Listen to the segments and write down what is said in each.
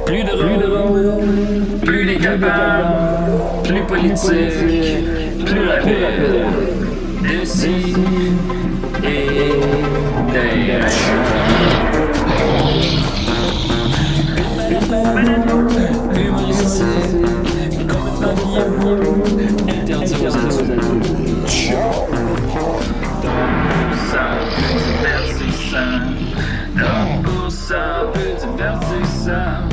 Plus drôle, plus décapable, plus politique, plus rapide. D'ici et d'ailleurs. Humoristique, complètement vieux, interdit aux adultes. Ça peu divertissant, pour ça peu divertissant,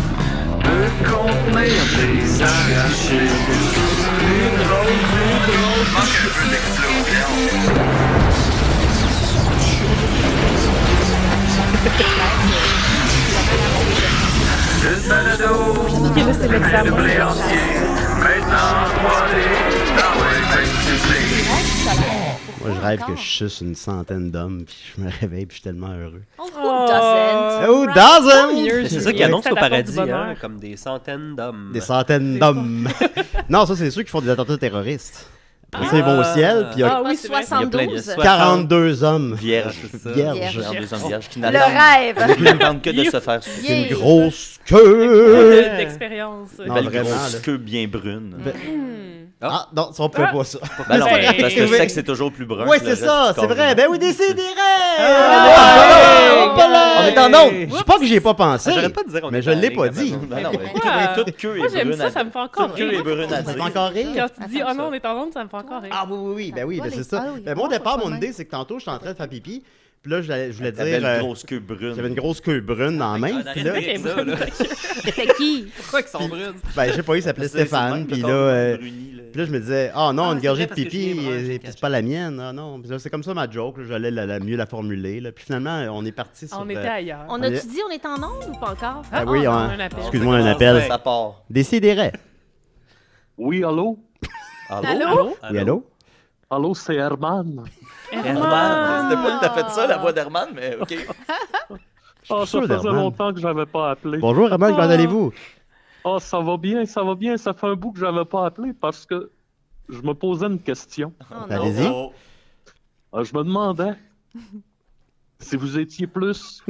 peut contenir des arrachés. Plus drôle, manque un peu d'explosion. Le balado, Ok, là, c'est l'examen. le blé entier, maintenant 3D, dans Moi, je rêve que je suce une centaine d'hommes, puis je me réveille, puis je suis tellement heureux. Who doesn't? Who doesn't? Mieux, C'est ça qui Julien, annonce ça au t'apporte paradis, du bonheur. hein, comme des centaines d'hommes. Des centaines d'hommes. Non, ça, c'est ceux qui font des attentats terroristes. Après ça, ils vont au ciel, puis il y a Ah oui, c'est vrai. Il y a plein de 72. 42 hommes. Vierges, c'est ça. Vierges. Vierges. 42 hommes vierges qui Le n'attendent rêve. n'attendent que de se faire sucer. Yeah. Une grosse queue. D'expérience. Non, Belle vraiment, grosse là. queue bien brune. Ah, non, ça, on peut pas ça. Ben non, Ben, parce que le oui. sexe c'est toujours plus brun. Ouais, que le c'est reste ça, du c'est corps vrai. humain. Ben oui, décidérez! On est en onde! Je sais pas que j'y ai pas pensé. J'arrête pas de dire on Mais est je en l'ai ligne, pas à dit. Amazon. Ben non, Pourquoi? toute queue Moi, est j'aime brune ça, à ça me fait encore toute queue rire. est brune à Ça fait dire. encore rire? Quand tu dis, oh non, on est en onde, ça me fait encore rire. Ah oui, ben oui, Pas ben c'est les- ça. ah oui, Ben moi, au moi, départ, faut mon pas idée, c'est que tantôt, j'étais en train de faire pipi. Puis là, je voulais Ta dire... belle grosse queue brune. J'avais une grosse queue brune dans la main. Puis là, Arrêtez avec ça, là. C'était qui? Pourquoi qu'ils sont brunes? ben, je sais pas, il s'appelait C'est le Stéphane. même, Puis le là, corps euh, bruni, là. puis là, je me disais, ah non, Ah, une c'est gorgée vrai, de parce que Julien pipi, Brun, j'ai puis caché. c'est pas la mienne. Ah non. Puis là, c'est comme ça ma joke. Là, j'allais mieux la formuler. Là. Puis finalement, on est parti sur... On était ailleurs. On a-tu dit on est en onde ou pas encore? Ah oui, on a hein. un appel. Excuse-moi, un appel. Ça part. Décidérez. Oui, allô? Allô? Oui, allô? Allô, c'est Herman. Herman. C'était pas tout à fait ça, la voix d'Herman, mais OK. Ah, ça sûr faisait d'Herman. longtemps que j'avais pas appelé. Bonjour, Ramon, comment allez-vous? Ah, ça va bien, ça va bien. Ça fait un bout que j'avais pas appelé parce que je me posais une question. Oh non. Allez-y. Oh. Je me demandais si vous étiez plus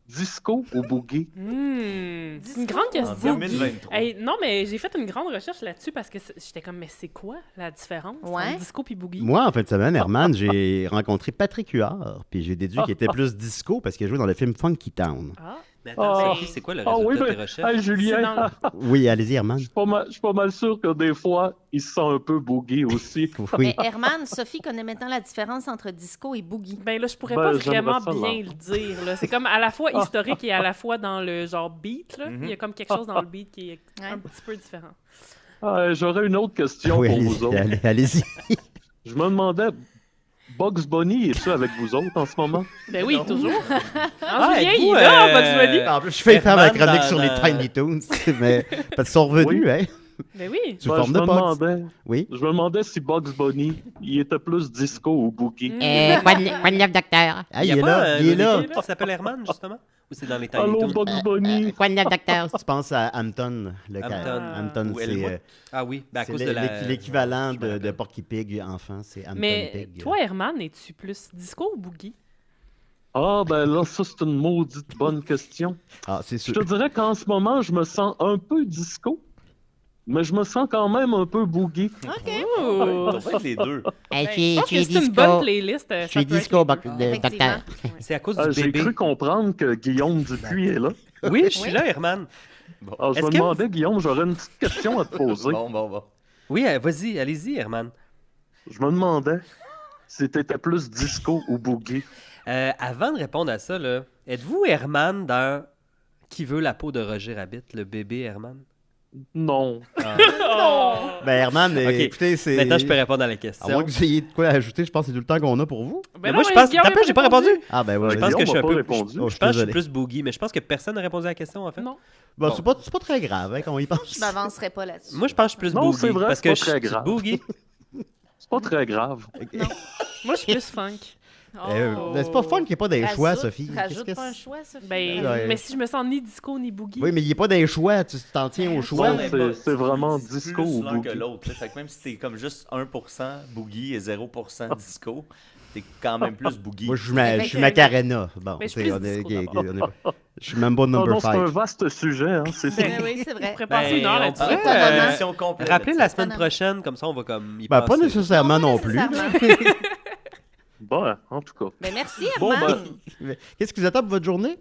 disco ou boogie. C'est une grande En question. 2023. Hey, non, mais j'ai fait une grande recherche là-dessus parce que j'étais comme, mais c'est quoi la différence Ouais. entre disco puis boogie? Moi, en fin de semaine, Herman, j'ai rencontré Patrick Huard, puis j'ai déduit qu'il était plus disco parce qu'il a joué dans le film Funky Town. Ah, Mais attends, Ah. Sophie, c'est quoi le Ah résultat oui, de tes mais recherches? hey, Julien, C'est dans Oui, allez-y, Herman. je suis pas mal sûr que des fois, il se sent un peu boogie aussi. Oui. Mais Herman, Sophie connaît maintenant la différence entre disco et boogie. ben là, je pourrais Ben, pas vraiment j'aimerais ça, bien le dire. Là. C'est comme à la fois historique et à la fois dans le genre beat. Là. Il y a comme quelque chose dans le beat qui est un petit peu différent. J'aurais une autre question Oui, pour vous allez-y. autres. Allez-y. Je me demandais, Bugs Bunny, est-tu avec vous autres en ce moment? Ben oui, toujours. Ah, Julien, êtes-vous, il est là, Bugs Bunny. En plus, je fais faire ma Herman chronique dans- sur les dans- Tiny Toons, mais parce qu'ils sont revenus, Oui. hein? Ben oui. Sous Ben, forme de potes. Oui. Je me demandais si Bugs Bunny, il était plus disco ou boogie. Quoi de neuf, docteur? Ah, Il il y est a là, pas il est là. l'équipe qui s'appelle Herman, justement? Ou c'est dans les Tiny Allô, Toons? Bugs Bunny? Quoi de neuf, docteur? Tu penses à Hampton, le Hampton. cas. Hampton, Ou c'est Elwood. Ah oui, ben à c'est cause de la... l'équivalent Je me de rappelle. Porky Pig enfant, c'est Hampton Mais Pig. toi, Herman, es-tu plus disco ou boogie? Ah, ben là, ça, c'est une maudite bonne question. Ah, c'est Je sûr. te dirais qu'en ce moment, je me sens un peu disco, mais je me sens quand même un peu boogie. Oh! Ça va être les deux. Hey, Je pense je que suis c'est une bonne disco. playlist. Je suis disco, docteur. Effectivement. C'est à cause du J'ai bébé. cru comprendre que Guillaume Dupuis est là. Oui, je suis là, Herman. Alors, je Est-ce me que- demandais, Guillaume, j'aurais une petite question à te poser. Bon. Oui, vas-y, allez-y, Herman. Je me demandais si t'étais plus disco ou boogie. Avant de répondre à ça, là, êtes-vous Herman dans Qui veut la peau de Roger Rabbit, le bébé Herman? Non. Ben, Herman, Ok. écoutez, c'est. Maintenant, je peux répondre à la À question. moins que vous ayez de quoi ajouter, je pense que c'est tout le temps qu'on a pour vous. Ben Mais non, moi, je mais pense... Guillaume T'as a peur, j'ai pas répondu? Ah, ben ouais. Je pense que je suis un Guillaume peu... m'a pas répondu. Oh, Je pense que je suis désolé. plus boogie, mais je pense que personne n'a répondu à la question, en fait. Non. Bon, c'est pas très grave, hein, quand on y pense. Je m'avancerai pas là-dessus. Moi, je pense que je suis plus Non, boogie. c'est vrai, parce c'est que pas très je suis grave. boogie. C'est pas très grave. Moi, je suis plus funk. Ben, c'est pas fun qu'il n'y ait pas des choix, Sophie. Rajoute Qu'est-ce pas un que choix, Sophie. Ben, Ouais. mais si je me sens ni disco ni boogie. Oui, mais il n'y a pas des choix, tu t'en tiens aux choix. Non, c'est vraiment disco plus ou l'un que boogie. l'autre. là. Fait que même si t'es comme juste 1% boogie et 0% disco, t'es quand même plus boogie. Moi, je suis Effectivement. Macarena. Bon, Mais je suis tu sais, plus disco, on est- d'abord. Je suis même pas Non, number non, c'est un 5. vaste sujet. Hein. Ben oui, c'est On vrai. pourrait passer une heure on là-dessus. pourrait, Étonnamment. Émission complète. rappeler la semaine Étonnamment. prochaine, comme ça, on va comme y Ben, pas penser. nécessairement non plus. Nécessairement. Bon, en tout cas. Ben merci, Bon, Herman. Mais qu'est-ce qui vous attend pour votre journée?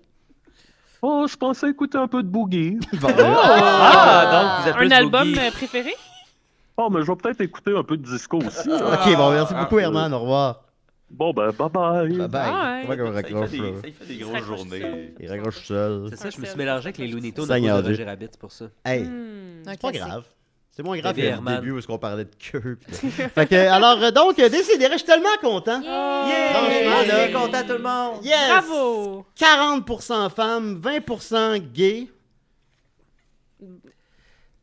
Oh, je pensais écouter un peu de Boogie. Bon, Ah, donc vous êtes Un plus album boogie. préféré? Oh, mais je vais peut-être écouter un peu de disco aussi. hein. OK, bon, merci beaucoup, Herman. Au revoir. Bon, ben, bye-bye. Bye-bye. Ouais. Comment qu'on Ça, il fait raccroche, des, là? ça, il fait des Il se grosses raccroche journées. Il raccroche tout seul. C'est ça, je me suis mélangé avec les Looney Tunes à Seigneur cause de Dieu. Roger Rabbit, c'est pour ça. Hey, Hmm. c'est pas grave. C'est moins grave que Bébé le Herman. début où on parlait de queue. Fait que, alors, donc, décidérez, je suis tellement content. Franchement, là. Bien content tout le monde. Yes! Bravo! 40% femmes, 20% gays.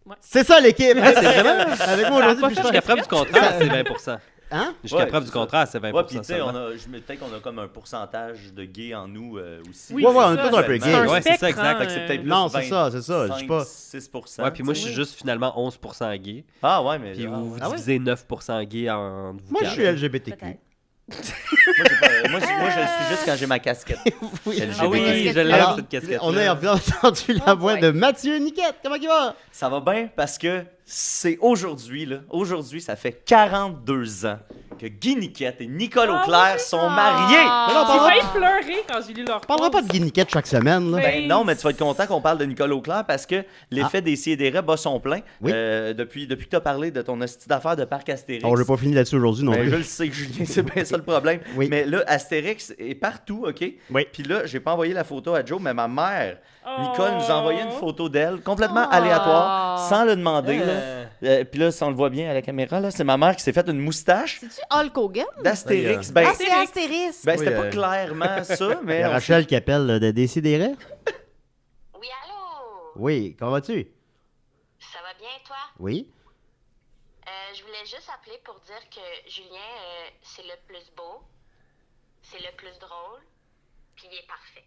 Ouais. C'est ça l'équipe! c'est vraiment- Avec moi aujourd'hui, puis je Jusqu'à fais- preuve du contraire, c'est 20%. Hein? Jusqu'à Ouais, preuve du c'est ça. contraire, c'est 20%. Ouais, puis tu sais, seulement. peut-être qu'on a comme un pourcentage de gays en nous aussi. Oui, Ouais, ouais, c'est on est ça. tous un peu C'est gays. un Ouais, c'est ça, spectre, exact. hein, Fait que c'est peut-être plus Non, c'est ça, c'est ça. Je dis pas. 6%. Ouais, puis moi, je suis Oui. juste finalement 11% gay. Ah ouais, mais Puis ah, vous ouais. divisez 9% gay en vous Moi, je quatre. suis LGBTQ. Peut-être. Moi, je le suis juste quand j'ai ma casquette. Oui. LGBT. Ah oui, LGBT. je l'aime, Alors, cette casquette. on a entendu la voix ouais. de Mathieu Niquette. Comment il va? Ça va bien parce que c'est aujourd'hui, là. Aujourd'hui, ça fait 42 ans que Guy Niquette et Nicole Auclair sont mariés. Mais non, on J'ai parlera failli pleurer quand j'ai lu leur On parlera pas de Guy Niquette chaque semaine, là. Mais- Ben non, mais tu vas être content qu'on parle de Nicole Auclair parce que l'effet des Sidérés bat son plein. Oui. Depuis que tu as parlé de ton hostie d'affaires de parc Astérix. On n'a pas fini là-dessus aujourd'hui non Ben, plus. je le sais, Julien, c'est bien ça le problème. Oui. Mais là, Astérix est partout, OK? Oui. Puis là, j'ai pas envoyé la photo à Joe, mais ma mère, Oh. Nicole, nous a envoyé une photo d'elle, complètement Oh. aléatoire, sans le demander. Euh. Puis là, si on le voit bien à la caméra, là, c'est ma mère qui s'est fait une moustache C'est-tu Hulk Hogan? d'Astérix. Oui, Ben, Ah, c'est Astéris. ben, c'était Oui, pas clairement ça, Il y mais... a on Rachel qui appelle de Décideret. Oui, allô? Oui, comment vas-tu? Ça va bien, toi? Oui. Je voulais juste appeler pour dire que Julien, c'est le plus beau, c'est le plus drôle, puis il est parfait.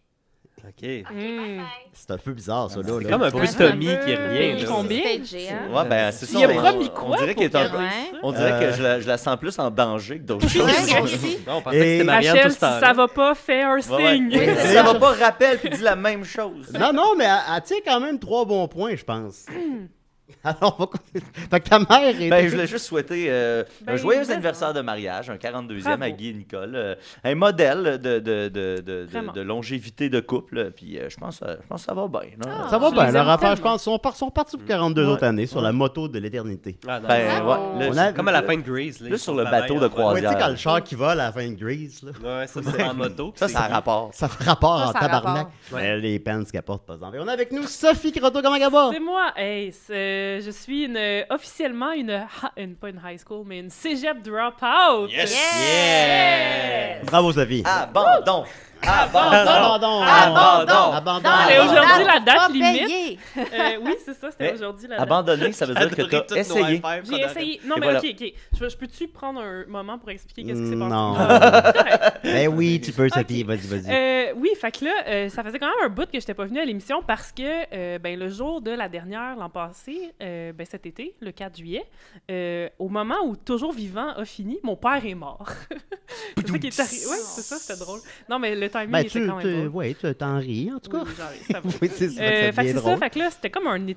OK. OK, Mm. bye bye. C'est un peu bizarre, ça, là. C'est là. comme un peu Tommy qui revient. Ils là. sont bien. Stagé, hein? Ouais, ben, c'est ça. Il a on- promis on quoi dirait qu'il est un pour peu... Ouais. On dirait que je la sens plus en danger que d'autres choses. Ouais, moi aussi. Non, on pensait que Et- c'était Marianne Rachel, tout si ce temps-là. ça va pas, fais un Ouais, signe. ouais. c'est Ça va pas, rappelle, puis dis la même chose. Non, non, mais elle tient quand même 3 bons points, je pense. Alors, on va continuer. Fait que ta mère est. Ben, je voulais juste souhaiter Ben, un joyeux vraiment. anniversaire de mariage, un 42e Bravo. à Guy et Nicole. Un modèle Vraiment. de longévité de couple. Puis je pense que ça va bien. là. Ça va Je bien, les leur aime affaire, je tellement. pense. Ils sont partis pour 42 autres années sur la moto de l'éternité. Ah, non. Ben, Bravo. ouais. On Là, a- Comme à la fin de Grease. Là, sur le bateau de Ouais, croisière. tu sais, quand le char qui vole à la fin de Grease, là, Ouais, ça, c'est en moto. Ça a rapport. ça fait rapport Ça, en ça a tabarnak. rapport. Mais les pants qu'elle porte pas en On a avec nous Sophie Croteau, comment elle va? C'est moi. Hey, je suis officiellement pas une high school, mais une cégep dropout. Yes! Bravo, Sophie. Abandon! Abandon! Abandon! Abandon! C'est aujourd'hui la date Pas limite. payé. Oui, c'est ça, c'était Mais aujourd'hui la date. Abandonner, ça veut dire que tu as essayé. J'ai essayé. Non, Et mais voilà. ok. Je peux-tu prendre un moment pour expliquer qu'est-ce qui s'est passé? Non. Correct. Ben oui, tu peux, Sophie. Vas-y. Oui, fait que là, ça faisait quand même un bout que j'étais pas venue à l'émission parce que ben, le jour de la dernière, l'an passé, ben, cet été, le 4 juillet, au moment où Toujours Vivant a fini, mon père est mort. C'est ça qui est arrivé. Oui, c'est ça, c'était drôle. Non, mais le timing Ben, était quand même drôle. ouais, tu t'en ris, en tout cas. Oui, j'en ris, ça va. Oui, c'est ça, Fait ça que devient c'est ça, drôle. fait que là, c'était comme un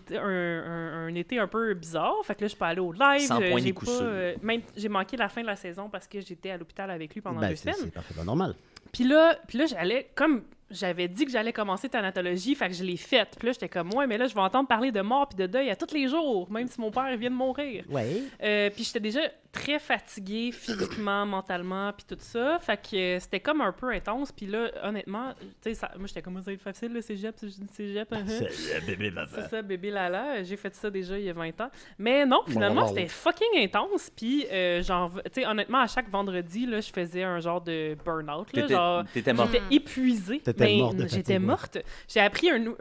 été un peu bizarre. Fait que là, je suis pas allée au live. Sans point ni j'ai coup pas, sûr. même, j'ai manqué la fin de la saison parce que j'étais à l'hôpital avec lui pendant Ben, 2 c'est semaines. parfaitement normal. Puis là, j'allais, comme j'avais dit que j'allais commencer thanatologie, fait que je l'ai faite. Puis là, j'étais comme, ouais, mais là, je vais entendre parler de mort puis de deuil à tous les jours, même si mon père vient de mourir. Ouais. Puis j'étais déjà très fatiguée physiquement, mentalement, puis tout ça. Fait que c'était comme un peu intense. Puis là, honnêtement, tu sais, moi, j'étais comme, ça va être facile, le cégep, cégep. C'est ça, bébé Lala. J'ai fait ça déjà il y a 20 ans. Mais non, finalement, Wow. c'était fucking intense. Puis, genre, tu sais, honnêtement, à chaque vendredi, là, je faisais un genre de burn-out. Là, genre, T'étais mort. j'étais épuisée. T'étais Ben, morte de j'étais fatigue, ouais. morte. J'ai appris une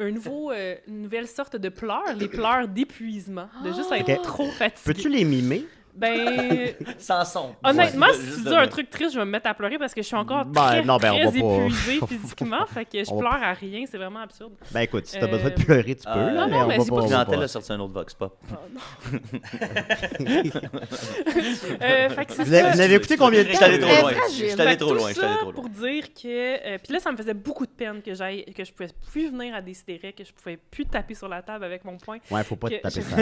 nouvelle sorte de pleurs, les pleurs d'épuisement, de juste être Ok. trop fatiguée. Peux-tu les mimer? Ben, Sans son. honnêtement, Ouais, si juste tu de dis un même. truc triste, je vais me mettre à pleurer parce que je suis encore Ben, très, non, ben, on très va pas- épuisée physiquement. Fait que je On va- pleure à rien, c'est vraiment absurde. Ben écoute, si t'as Euh, besoin de pleurer, tu peux. non, là, non, on mais va c'est pas- pas- on va Jean-Tel pas. a sorti un autre Vox Pop. Oh, non. Fait que c'est Vous avez, ça. vous avez écouté combien de Je suis allé temps? trop loin. fragile. Je suis allé Fait que trop tout loin. Je suis allé ça trop loin. pour dire que... Puis là, ça me faisait beaucoup de peine que je pouvais plus venir à Décideret, que je pouvais plus taper sur la table avec mon poing, Ouais, faut pas te que taper je... ça.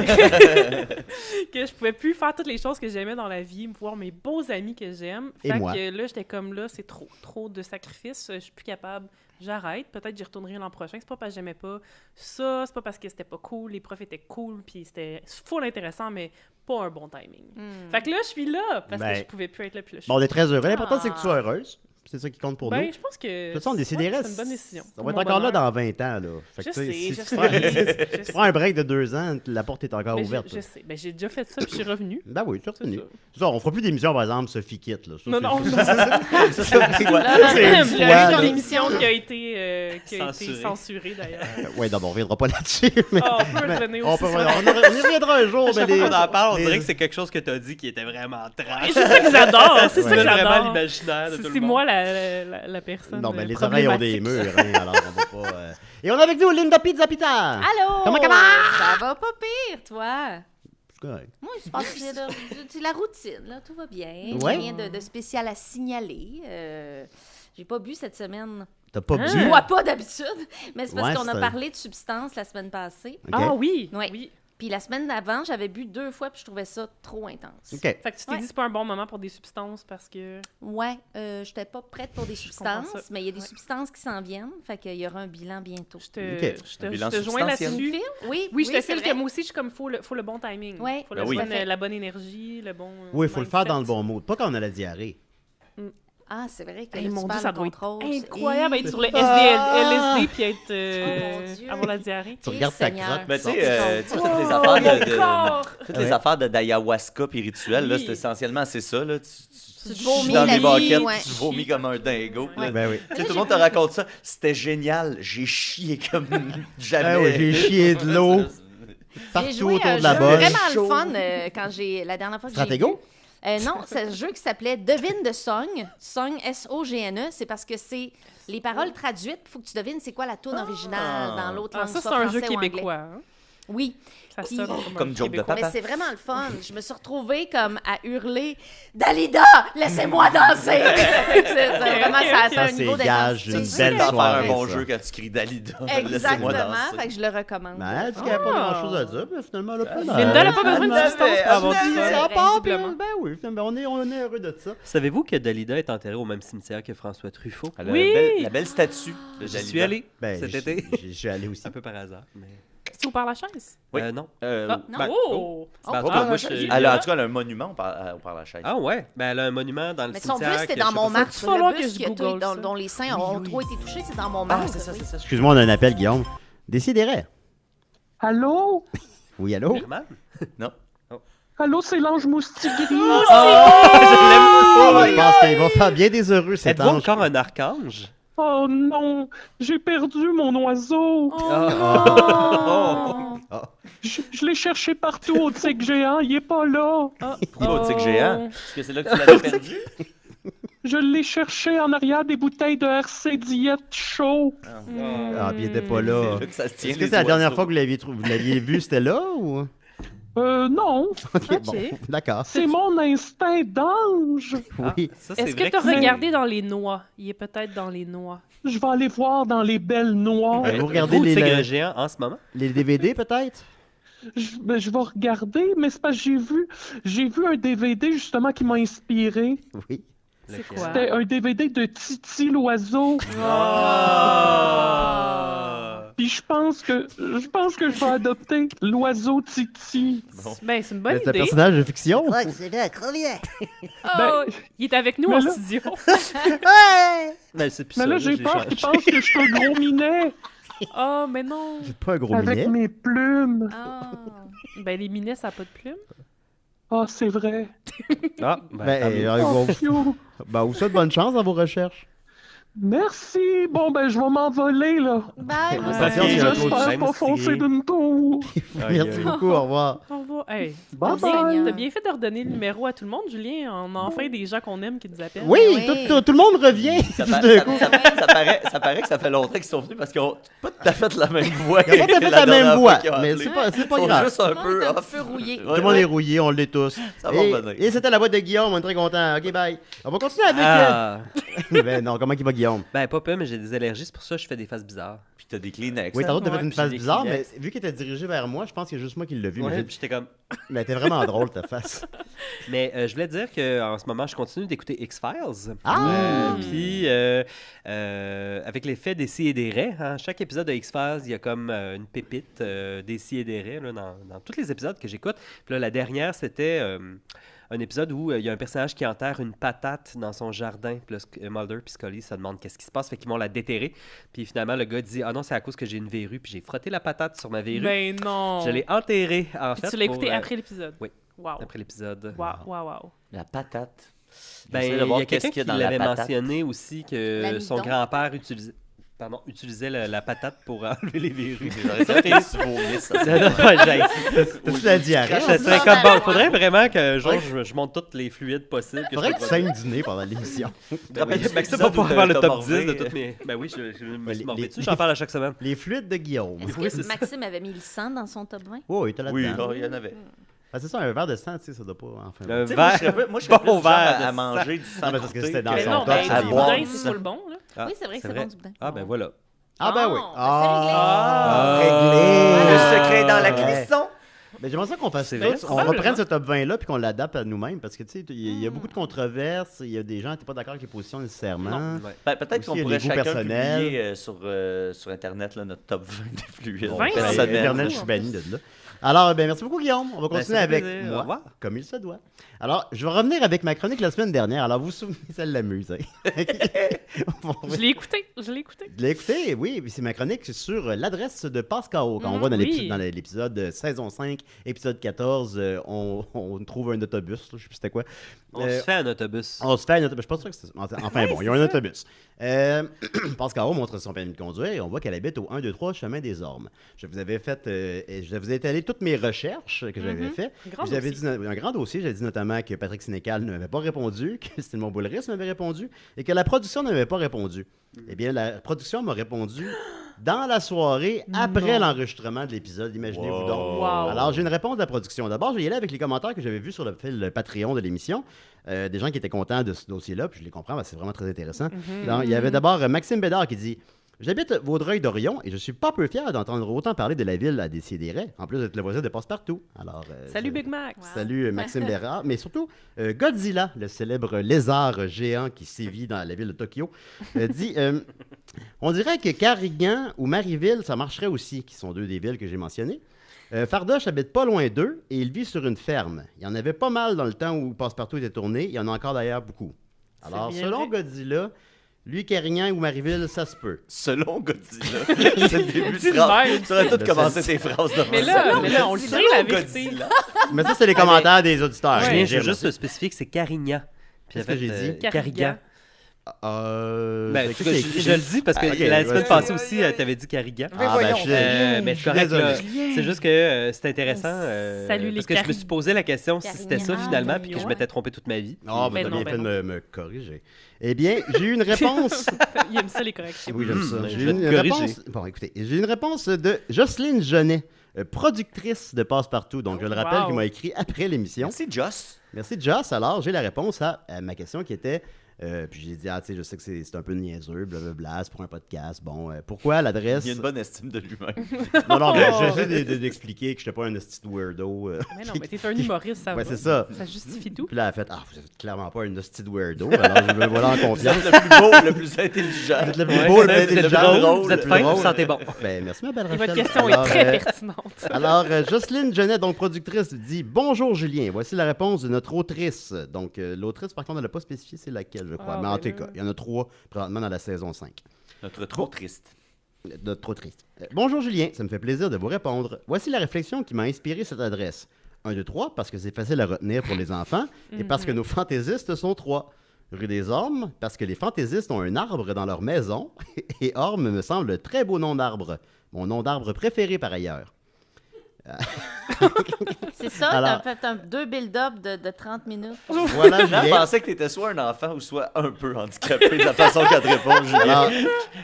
que je pouvais plus faire toutes les choses que j'aimais dans la vie, voir mes beaux amis que j'aime. Et Fait moi. que là, j'étais comme là, c'est trop de sacrifices, je suis plus capable. J'arrête, peut-être j'y retournerai l'an prochain. C'est pas parce que j'aimais pas ça, c'est pas parce que c'était pas cool, les profs étaient cool, puis c'était full intéressant, mais pas un bon timing. Fait que là, je suis là, parce Ben, que je pouvais plus être là, puis là, je suis Bon, on est très heureux. L'important, c'est que tu sois Ah. heureuse. C'est ça qui compte pour Ben, nous. je pense que De toute façon, Décideret, c'est une bonne décision. On pour va être mon encore là bonheur. dans 20 ans. Là. Fait que, Je tu sais, sais, si je tu sais. prends- Je tu prends un break de 2 ans, la porte est encore Mais ouverte. je là. sais. Ben, j'ai déjà fait ça, puis je suis revenu. Ben oui, tu es C'est revenu. ça. C'est ça, on fera plus d'émission, par exemple, Sophie Kit. Là. Ça, Non, c'est- non, non. Ça, c'est une fois. Là, C'est une là, fois, il y a là. eu une émission qui a été Censurée. censurée, d'ailleurs. Ouais, non, on reviendra pas là-dessus. Mais, Oh, on peut mais revenir on, aussi. peut- on y reviendra un jour. Chaque mais fois qu'on en parle, on les- dirait que c'est quelque chose que t'as dit qui était vraiment trash. C'est ça que j'adore, c'est Ça ça que donne vraiment j'adore. l'imaginaire de tout le C'est monde. moi la personne. Non, mais les oreilles ont des problématique. murs, hein, alors on va pas... Et on a avec nous Linda Pizza Pita. Allô? Comment? Ça va pas pire, toi? C'est correct. Moi, je pense que c'est la routine, là. Tout va bien. Ouais. Rien de spécial à signaler. J'ai pas bu cette semaine. T'as pas Hein? Je bu? bois pas d'habitude, mais c'est parce Ouais, qu'on a c'est- parlé de substances la semaine passée. OK. Ah oui, Ouais. oui. Puis la semaine d'avant, j'avais bu 2 fois, puis je trouvais ça trop intense. OK. Fait que tu t'es Ouais. dit c'est pas un bon moment pour des substances parce que... Ouais, j'étais pas prête pour des comprends substances, ça. mais il y a des Ouais. substances qui s'en viennent. Fait qu'il y aura un bilan bientôt. Je te, Ok. je Un te, bilan je te joins substantiel. là-dessus. Oui, Oui, je te c'est file vrai. que moi aussi, je suis comme, faut le bon timing. Ouais. Faut Ben oui. la bonne énergie, le bon. Oui, il faut le faire dans le mindset. bon mood. Pas quand on a la diarrhée. Ah, c'est vrai que Hey, là, tu mon Dieu, parles ça de doit être contrôle. incroyable être sur le Ah! LSD puis être, Oh, mon Dieu. avoir la diarrhée. Tu regardes ta Seigneur. crotte. Ben, tu sais, Oh, toutes les Oh, affaires mon corps! toutes Ouais. les affaires d'ayahuasca puis rituels, là, Oui. c'est essentiellement c'est ça. Là. Tu te chies vomis dans la des nuit, baquettes, ouais. tu vomis comme un dingo. Ouais. là. Ben oui. Tu sais, tout le monde te raconte ça. C'était génial. J'ai chié comme jamais. Ah oui, j'ai chié de l'eau J'ai partout joué autour à un de la jeu bosse. vraiment le fun quand la dernière fois que j'ai Stratego? vu. Non, c'est un jeu qui s'appelait Devine de Song. Song, S-O-G-N-E. C'est parce que c'est les paroles traduites. Il faut que tu devines c'est quoi la toune originale dans l'autre Ah, langue, ça, c'est soit un jeu français ou anglais. québécois. Hein? Oui. Ça Puis- sonne Comme un joke de Québécois. papa. Mais c'est vraiment le fun. Je me suis retrouvée comme à hurler « Dalida, laissez-moi danser! » C'est vraiment, ça atteint Ça, un c'est niveau gage d'intensité. d'une Tu belle sais faire un soirée, bon ça. jeu quand tu cries Dalida. Laissez-moi Exactement. danser. Fait que je le recommande. Ben, elle dit qu'il n'y a pas grand-chose à dire, mais finalement, elle a pas Linda, elle a pas besoin de Elle substance pour avoir du avait- fun. Ça part, puis, visiblement. ben oui, finalement, on est heureux de ça. Savez-vous que Dalida est enterrée au même cimetière que François Truffaut? Elle a Oui. la belle statue de J'y Dalida. suis allé Ben, cet j'y- été. j'y suis allé aussi. Un peu par hasard. Mais... C'est au Père-Lachaise? Oui. Non. Ah, non. Ben, Oh! Ben, en tout Oh, cas, oh, moi, oh, je- Elle a, en tout cas, elle a un monument au Père-Lachaise. Ah ouais? Ben, elle a un monument dans le Mais son cimetière. buste, c'était que dans je sais pas Montmartre. Faut falloir Le que buste je qui a google dont, ça. dont les seins ont trop été touchés, c'est dans Montmartre. Ah, c'est ça, c'est ça. Excuse-moi, on a un appel, Guillaume. Décidérez. Allô? Oui, allô? Herman? Allô, c'est l'ange moustigris. Je pense qu'il va faire bien des heureux, cet Êtes-vous ange. encore un archange? Oh non, j'ai perdu mon oiseau. Oh! Je l'ai cherché partout au tigre géant, il est pas là. Pourquoi au tigre géant? Est-ce que c'est là que tu l'avais perdu? Je l'ai cherché en arrière des bouteilles de RC Diète chaud. Ah, puis il était pas là. C'est là que ça se tient. Est-ce que c'est la dernière fois que vous l'aviez vu, c'était là ou? Non, Ok, bon, d'accord. c'est mon instinct d'ange. Oui. Ça, c'est Est-ce que vrai tu as que- regardé dans les noix? Il est peut-être dans les noix. Je vais aller voir dans les belles noix. Vous regardez Vous, les, tigre géant, en ce moment? les DVD, peut-être? Je vais regarder, mais c'est parce que j'ai vu un DVD justement qui m'a inspiré. Oui. C'est quoi? C'était un DVD de Titi l'oiseau. Puis je pense que je vais adopter l'oiseau Titi. Ben, c'est une bonne C'est un idée. personnage de fiction. Oh, Ben, il est avec nous mais en là- studio. Ben, c'est plus Mais ça, là, là, j'ai je l'ai peur changé. qu'il pense que je suis un gros minet Oh, mais non. C'est pas un gros avec minet. mes plumes. Ah. Ben, les minets, ça n'a pas de plumes. Ah, c'est vrai. Ah, ben, Ben, tant mieux. on- Oh, phew. ben, vous souhaite bonne chance dans vos recherches. Merci. Bon, ben, je vais m'envoler, là. Bye, vous Attention, aussi. il y a un trou de J'espère même pas si- foncer d'une tour. Merci beaucoup, au revoir. Au revoir. Hey, Bye Seigneur. bye. t'as bien fait de redonner le numéro à tout le monde, Julien. On a enfin des gens qu'on aime qui nous appellent. Oui, Oui. tout le monde revient. Ça, tout pa- d'un ça- coup. ça paraît que ça fait longtemps qu'ils sont venus parce qu'ils ont pas tout à fait la même voix. Ils n'ont pas tout à fait la même dernière voix, fois qu'ils ont mais appelé. c'est pas Ils sont grave. juste un Tout le monde peu est un off. peu rouillé. Tout le monde est rouillé, on l'est tous. Ça va revenir. Et c'était la voix de Guillaume, on est très content. OK, bye. On va continuer avec... Ah. Ben non, comment il va, Guillaume? Ben, pas peu, mais j'ai des allergies, c'est pour ça que je fais des faces bizarres. Puis t'as des Kleenex. Oui, hein? tantôt, t'as fait Ouais. une phase J'ai des bizarre, mais Kleenex. vu qu'il était dirigé vers moi, je pense qu'il y a juste moi qui l'ai vu. Ouais, Mais, puis j'étais comme. mais t'es vraiment drôle, ta face. Mais je voulais dire qu'en ce moment, je continue d'écouter X-Files. Ah! Puis, avec l'effet des si et des raies, hein, chaque épisode de X-Files, il y a comme une pépite des si et des raies là, dans tous les épisodes que j'écoute. Puis là, la dernière, c'était un épisode où il y a un personnage qui enterre une patate dans son jardin. Puis là, Mulder puis Scully se demandent qu'est-ce qui se passe. Fait qu'ils vont la déterrer. Puis finalement, le gars dit « Ah non, c'est à cause que j'ai une verrue. » Puis j'ai frotté la patate sur ma verrue. Ben non. Je l'ai enterrée, en Puis fait. tu l'as écouté pour, après l'épisode. oui. Wow. après l'épisode. Wow. La patate. Ben, J'essaie il de y voir a quelqu'un qu'est-ce qu'il y qui a dans la l'avait patate. mentionné aussi que L'amidon. son grand-père utilisait la patate pour enlever les verrues. J'aurais dit que tu vomisses, ça. Non, non, j'ai- T'as-tu la diarrhée? Ça serait comme bon. Il faudrait vraiment que genre, je monte tous les fluides possibles. que Faudrait je que tu peux saignes du nez pendant l'émission. Ben, c'est pas pour faire le top 10 de toutes mes. Ben oui, je me Les- suis mordé les- dessus, j'en parle à chaque semaine. Les fluides de Guillaume. Est-ce Oui, que c'est ça. Maxime avait mis le sang dans son top 20? Oh, il était Oui, là-dedans. il y en avait. Ah, c'est ça, un verre de sang, tu sais, ça doit pas... Enfin, Un Tu sais, moi, je serais verre. moi, je serais Bon plus du genre verre de à manger du sang Non, mais parce que croûté c'était dans Mais son non, top, ben, ça le les boudin, boire. c'est full bon, là. Ah, Oui, c'est vrai que c'est bon du boudin. Ah, ben voilà. Ah, ben oui. Oh, ben, Ah, c'est réglé. Le secret dans la Ouais. cuisson. Mais j'aimerais ça qu'on fasse C'est ça. vrai, On probablement. reprenne ce top 20-là puis qu'on l'adapte à nous-mêmes parce que, tu sais, il y a beaucoup de controverses, il y a des gens qui n'étaient pas d'accord avec les positions nécessairement. Ouais. Ben, peut-être Aussi, qu'on il y a pourrait les goûts chacun personnels. publier sur Internet là, notre top 20 des fluides. Bon, 20, ben, personnels. Internet, je suis banni de là. Alors, ben, merci beaucoup, Guillaume. On va Ben, continuer ça fait avec plaisir. Au moi, revoir. comme il se doit. Alors, je vais revenir avec ma chronique la semaine dernière. Alors, vous vous souvenez, ça l'amuse. Hein? Je l'ai écouté. Vous l'avez écouté, oui, puis c'est ma chronique sur l'adresse de Pascal. Quand on voit dans oui. l'épisode saison 5, épisode 14, on trouve un autobus, là, je sais plus c'était quoi. On se fait un autobus. On se fait un autobus, je suis pas sûr que c'est ça. Enfin bon, il y a un autobus. Pascal montre son permis de conduire et on voit qu'elle habite au 1, 2, 3 Chemin des Ormes. Je vous avais fait, je vous ai étalé toutes mes recherches que j'avais faites. Grand J'avais dossier. dit un grand dossier, j'avais dit notamment que Patrick Sénécal n'avait pas répondu, que Steve Boulris m'avait répondu et que la production n'avait pas répondu. Eh bien, la production m'a répondu dans la soirée après l'enregistrement de l'épisode, imaginez-vous Wow. donc. Wow. Alors, j'ai une réponse de la production. D'abord, je vais y aller avec les commentaires que j'avais vus sur le fil Patreon de l'émission. Des gens qui étaient contents de ce dossier-là, puis je les comprends, parce que c'est vraiment très intéressant. Donc, il y avait d'abord Maxime Bédard qui dit « J'habite Vaudreuil-Dorion et je suis pas peu fier d'entendre autant parler de la ville à Décideret, en plus d'être le voisin de Passe-Partout. » Alors, Salut Big Mac. Salut Maxime Bédard, mais surtout Godzilla, le célèbre lézard géant qui sévit dans la ville de Tokyo, dit on dirait que Carignan ou Marieville, ça marcherait aussi, qui sont deux des villes que j'ai mentionnées. Fardoche habite pas loin d'eux et il vit sur une ferme. Il y en avait pas mal dans le temps où Passe-Partout était tourné. Il y en a encore d'ailleurs beaucoup. Alors, bien selon vrai. Godzilla, lui, Carignan ou Marieville, ça se peut. Selon Godzilla. C'est le début Dis de le phrase. même. Tu aurais tout Ben, commencé c'est- tes phrases de Mais là, on le sait, la vérité. Godzilla. Mais ça, c'est les commentaires des auditeurs. Je Je viens viens juste spécifier que c'est Carignan. Puis Qu'est-ce que j'ai dit? Carignan. c'est Ben, qui je écrit? le dis parce que Ah, ok, la semaine vas-y. passée aussi, tu avais dit Carignan. Ah, ben, je Mais suis c'est correct, désolé. là. C'est juste que c'est intéressant. Salut les parce que je me suis posé la question si c'était ça Carignan. finalement, Ah, puis que ben je ouais. m'étais trompé toute ma vie. Ah, ben, Ben t'as non, bien ben fait de non. me corriger. Eh bien, j'ai eu une réponse. Il aime ça les corrections. Oui, j'aime ça. Je J'ai vais une te corriger. réponse. Bon, écoutez, j'ai une réponse de Jocelyne Genet, productrice de Passe-Partout. Donc, je le rappelle, Wow. qui m'a écrit après l'émission. Merci, Joss. Merci, Joss. Alors, j'ai la réponse à ma question qui était. Puis j'ai dit, tu sais, je sais que c'est un peu niaiseux, blablabla, c'est pour un podcast. Bon, pourquoi l'adresse. Il a une bonne estime de lui-même. Non, mais Oh. j'essaie d'expliquer que je n'étais pas un hostie de weirdo. Mais non, mais t'es un humoriste, ça Ouais, va. c'est ça. Ça justifie tout. Puis là, elle a fait, vous êtes clairement pas un hostie de weirdo. Alors, je me voilà en Vous confiance. êtes le plus beau, le plus intelligent. Vous êtes le plus Ouais, beau, le vous plus êtes intelligent. drôle, vous êtes le fin, drôle. vous sentez bon. Ben, merci, ma belle Et Rachel. votre question Alors, est très pertinente. Alors, Jocelyne Genet, donc productrice, dit « Bonjour Julien, voici la réponse de notre autrice. » Donc, l'autrice, par contre, elle n'a pas spécifié c'est laquelle, je crois. Ah, Mais en ben tout là. cas, il y en a 3 présentement dans la saison 5. Notre trop triste. Trop triste. Bonjour Julien, ça me fait plaisir de vous répondre. Voici la réflexion qui m'a inspiré cette adresse. 1, 2, 3, parce que c'est facile à retenir pour les enfants, et parce que nos fantaisistes sont 3. rue des Ormes, parce que les fantaisistes ont un arbre dans leur maison, et Orme me semble un très beau nom d'arbre. Mon nom d'arbre préféré par ailleurs. C'est ça, Alors- t'as fait deux build-up de 30 minutes. Voilà, Je Julien. pensais que t'étais soit un enfant ou soit un peu handicapé de la façon qu'elle te répond, Julien. Alors,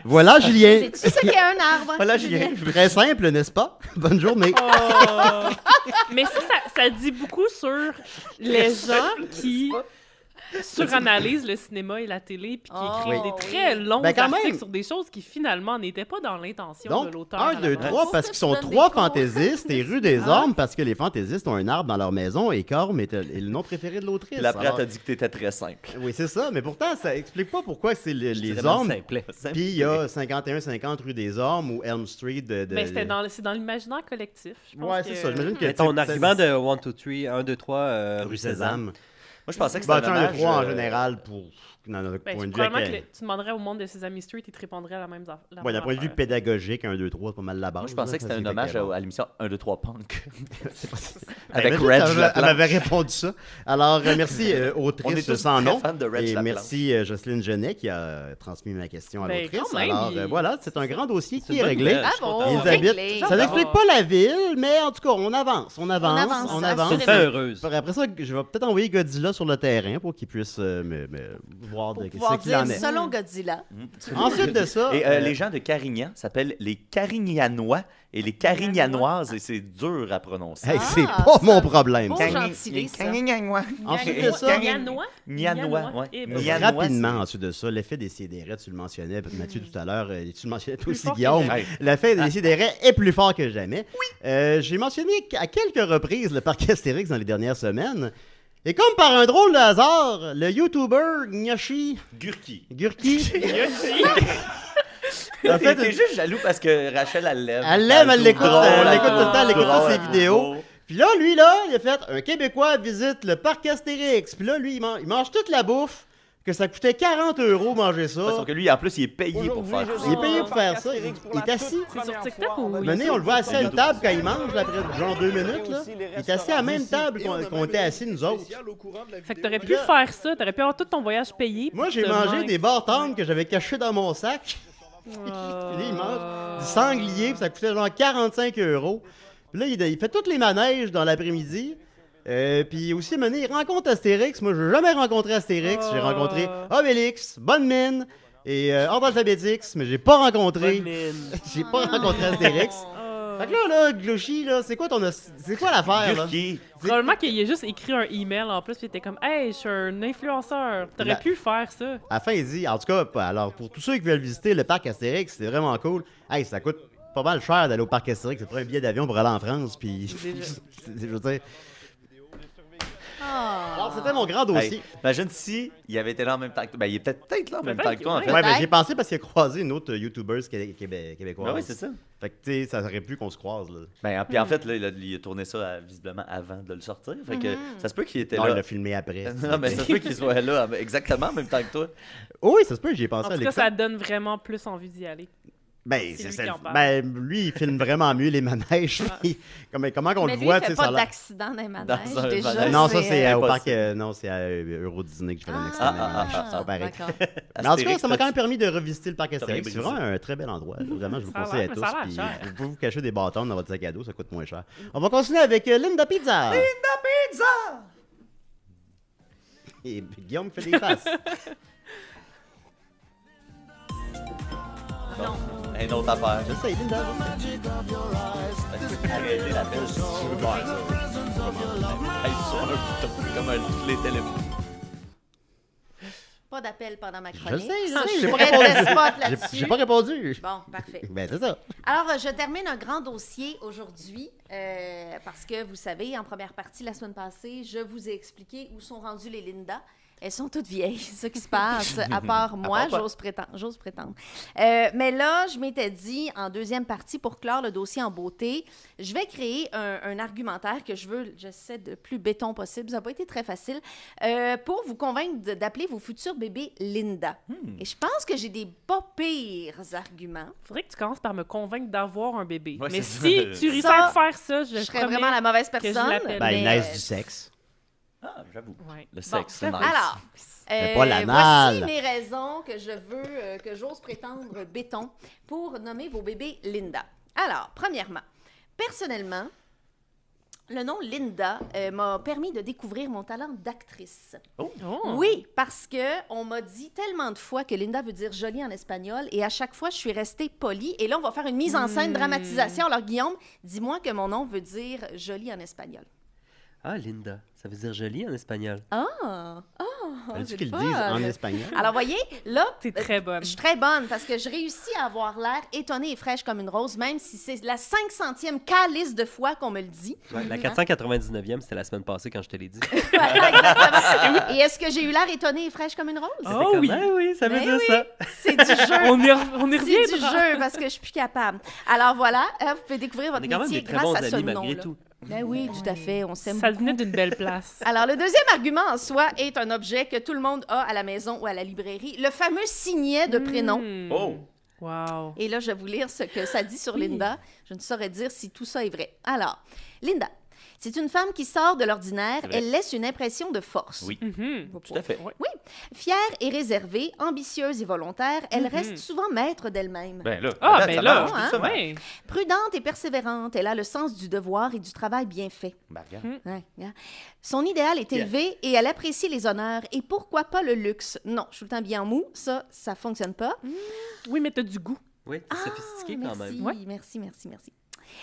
voilà, Julien. C'est-tu ça qu'il y a un arbre? Voilà, Julien. Très simple, n'est-ce pas? Bonne journée. Oh. Mais ça dit beaucoup sur les gens qui suranalysent le cinéma et la télé puis qui écrivent Oh, des très longs Ben, quand articles même. sur des choses qui finalement n'étaient pas dans l'intention Donc, de l'auteur. 1, à la 2, base. 3, parce qu'ils sont Tu donnes 3 des cours. fantaisistes, et rue des Ormes, parce que les fantaisistes ont un arbre dans leur maison, et Corme est le nom préféré de l'autrice. Puis après, elle Alors- t'a dit que t'étais très simple. Oui, c'est ça, mais pourtant, ça explique pas pourquoi c'est les vraiment Ormes. simplet. Puis il y a 51-50 rue des Ormes ou Elm Street de... Mais c'est dans l'imaginaire collectif. Je pense Ouais, que- c'est ça. J'imagine que... Mais ton tu sais, argument de 1, 2, 3, 1, 2, 3, rue Sésame. Moi, je pensais que c'était Bah, un un hommage. 2, 3 en général pour... Dans notre Ben, point de vue... probablement avec, que tu demanderais au monde de Sesame Street, ils te répondraient à la même affaire. ouais, d'un point de vue pédagogique, 1, 2, 3, c'est pas mal la base. Moi, je pensais que c'était un là, hommage fait que, à l'émission 1, 2, 3 Punk. c'est pas- Avec Imagine, Reg elle Laplan. m'avait répondu ça. Alors, merci On est autrice tous sans très nom. fans de Reg Et Laplan. merci Jocelyne Genet qui a transmis ma question à Ben, l'autrice. quand même, Alors, il- voilà, c'est un grand dossier C'est qui une est bonne réglé. nouvelle. Ah Je suis bon, content. Ils habitent. réglé. Ça n'explique pas la ville, mais en tout cas, on avance. On avance. avance, On ça, avance. Ça me fait heureuse. Après ça, je vais peut-être envoyer Godzilla sur le terrain pour qu'il puisse me voir Pour de pouvoir ce qu'il en dire, est. selon Godzilla. Ensuite de ça, Et les gens de Carignan s'appellent les Carignanois et les Carignanoises, et c'est dur à prononcer. hey, c'est Ah, pas c'est mon un problème. beau ça. gentilé, ça. Ensuite de ça, Nianois? Nianois, ouais. Eh ben, Nianois, rapidement, c'est- ensuite de ça, l'effet des sidérés, tu le mentionnais, Mathieu, tout à l'heure, tu le mentionnais toi aussi, fort que Guillaume. jamais. Hey. L'effet des sidérés est plus fort que jamais. J'ai mentionné à quelques reprises le parc Astérix dans les dernières semaines. Et comme par un drôle de hasard, le YouTuber Gnashi Gurki. Gurki En a fait, fait t'es juste jaloux parce que Rachel, elle l'aime. Elle l'aime, elle l'écoute, Drôle, elle l'écoute tout le temps, elle écoute drôle, toutes ses vidéos. drôle. Puis là, lui, là, il a fait un Québécois visite le parc Astérix. Puis là, lui, il mange toute la bouffe, que ça coûtait 40 € manger ça. Sauf que lui, en plus, il est payé pour faire Il est ça. payé pour faire ça. Il est assis. C'est sur TikTok ou... Mené, on le voit assis à une table quand il mange, là, après genre 2 minutes. Là. Il est assis à la même table qu'on était assis, nous autres. Fait que t'aurais pu faire ça, t'aurais pu avoir tout ton voyage payé. Moi, j'ai Te mangé manque. des bartendes que j'avais cachées dans mon sac. Puis là, il mange du sanglier, puis ça coûtait genre 45 €. Puis là, il fait tous les manèges dans l'après-midi. Puis aussi, mené, il rencontre Astérix. Moi, je n'ai jamais rencontré Astérix. J'ai rencontré Obélix, Bonne Mine et Ordre Alphabétix, mais j'ai pas rencontré. J'ai pas rencontré Astérix. Fait que là, Glouchy, là, c'est quoi l'affaire, là? Gurki. Probablement qu'il a juste écrit un email en plus, puis il était comme « Hey, je suis un influenceur. » T'aurais La- pu faire ça. À la fin, il dit, en tout cas, alors pour tous ceux qui veulent visiter le parc Astérix, c'est vraiment cool. Hey, ça coûte pas mal cher d'aller au parc Astérix. C'est pas un billet d'avion pour aller en France, puis je veux dire. Alors, c'était mon grand dossier. Hey, imagine si il avait été là en même temps que toi. Ben, il est peut-être là en même Peut-être temps que toi, en que fait. Ouais, mais j'ai pensé parce qu'il a croisé une autre YouTubeuse québécoise. Ben oui, c'est ça. Fait que, tu sais, ça aurait pu qu'on se croise, là. Ben, puis en fait, là, il a tourné ça visiblement avant de le sortir. Fait que ça se peut qu'il était Non, il là. l'a filmé après. Non, mais ça se peut qu'il soit là exactement en même temps que toi. Oui, ça se peut, j'y ai En pensé à tout cas, l'écran. ça donne vraiment plus envie d'y aller. Ben, c'est lui c'est qui en parle. ben, lui, il filme vraiment mieux les manèges. puis comment qu'on Mais le lui, voit, il tu fait sais, ça pas a l'air- d'accident dans les manèges, Dans un déjà. manège. Non, ça, c'est au impossible. parc... non, c'est à Euro Disney que je fais un accident. ah, C'est pas pareil. d'accord. Mais en tout cas, Astérix, ça m'a quand même t'as-tu- permis de revisiter le parc Astérix. brisé. C'est vraiment un très bel endroit. Vraiment, je vous Ça a conseille à l'air, mais tous. ça a l'air Puis, cher. vous pouvez vous cacher des bâtons dans votre sac à dos, ça coûte moins cher. On va continuer avec Linda Pizza. Et Guillaume fait des faces. Une autre affaire. J'essaie, Linda. Arrêtez l'appel si tu veux faire ça. Hey, sur un bouton, comme toutes les téléphones. Pas d'appel pendant ma Je chronique. sais, Ça, je sais, je j'ai pas suis prête répondu. de spot J'ai là-dessus. pas répondu. Bon, parfait. Ben, c'est ça. Alors, je termine un grand dossier aujourd'hui parce que, vous savez, en première partie, la semaine passée, je vous ai expliqué où sont rendues les Linda. Elles sont toutes vieilles, c'est ça qui se passe, à part moi, part j'ose prétendre. Mais là, je m'étais dit, en deuxième partie, pour clore le dossier en beauté, je vais créer un argumentaire que j'essaie de plus béton possible, ça n'a pas été très facile, pour vous convaincre d'appeler vos futurs bébés Linda. Et je pense que j'ai des pas pires arguments. Faudrait que tu commences par me convaincre d'avoir un bébé. Ouais, mais c'est si ça. tu réussis Ça, à faire ça, je Je serais promets vraiment la mauvaise que je personne. l'appelle. Ben, mais, il naisse du sexe. Ah, j'avoue. Ouais. Le sexe, c'est Bon, nice. Alors, Mais pas l'anal. voici mes raisons que je veux, que j'ose prétendre béton pour nommer vos bébés Linda. Alors, premièrement, personnellement, le nom Linda m'a permis de découvrir mon talent d'actrice. Oh. Oui, parce que on m'a dit tellement de fois que Linda veut dire jolie en espagnol et à chaque fois, je suis restée polie. Et là, on va faire une mise en scène, dramatisation. Alors, Guillaume, dis-moi que mon nom veut dire jolie en espagnol. Ah, Linda, ça veut dire joli en espagnol. Ah! Fallait-tu c'est qu'ils le le disent fun. en espagnol? Alors, voyez, là, T'es très bonne. je suis très bonne parce que je réussis à avoir l'air étonnée et fraîche comme une rose, même si c'est la 500e calice de fois qu'on me le dit. Ouais, la 499e, c'était la semaine passée quand je te l'ai dit. Voilà, exactement. Et est-ce que j'ai eu l'air étonnée et fraîche comme une rose? Oh, C'était comme, oui. ah oui, ça veut Mais dire oui. ça. C'est du jeu. On y revient. C'est du jeu parce que je suis plus capable. Alors voilà, vous pouvez découvrir On votre est quand même métier des très grâce bons à ce amis malgré nom-là. tout. Ben oui, tout à fait, on s'aime Ça beaucoup. venait d'une belle place. Alors, le deuxième argument en soi est un objet que tout le monde a à la maison ou à la librairie, le fameux signet de prénom. Oh! Wow. Et là, je vais vous lire ce que ça dit sur Linda. Je ne saurais dire si tout ça est vrai. Alors, Linda, c'est une femme qui sort de l'ordinaire. C'est vrai. Elle laisse une impression de force. Oui. Mhm. Tout à fait. Ouais. Fière et réservée, ambitieuse et volontaire, elle reste souvent maître d'elle-même. Ben là, Ah, regarde, ben ça là, marche, tout ça marche. ouais. Prudente et persévérante, elle a le sens du devoir et du travail bien fait. Ben, regarde. Ouais, yeah. Son idéal est élevé et elle apprécie les honneurs. Et pourquoi pas le luxe? Non, je suis tout le temps bien mou. Ça fonctionne pas. Oui, mais t'as du goût. Oui, t'es sophistiqué quand Merci, même. Ouais. merci.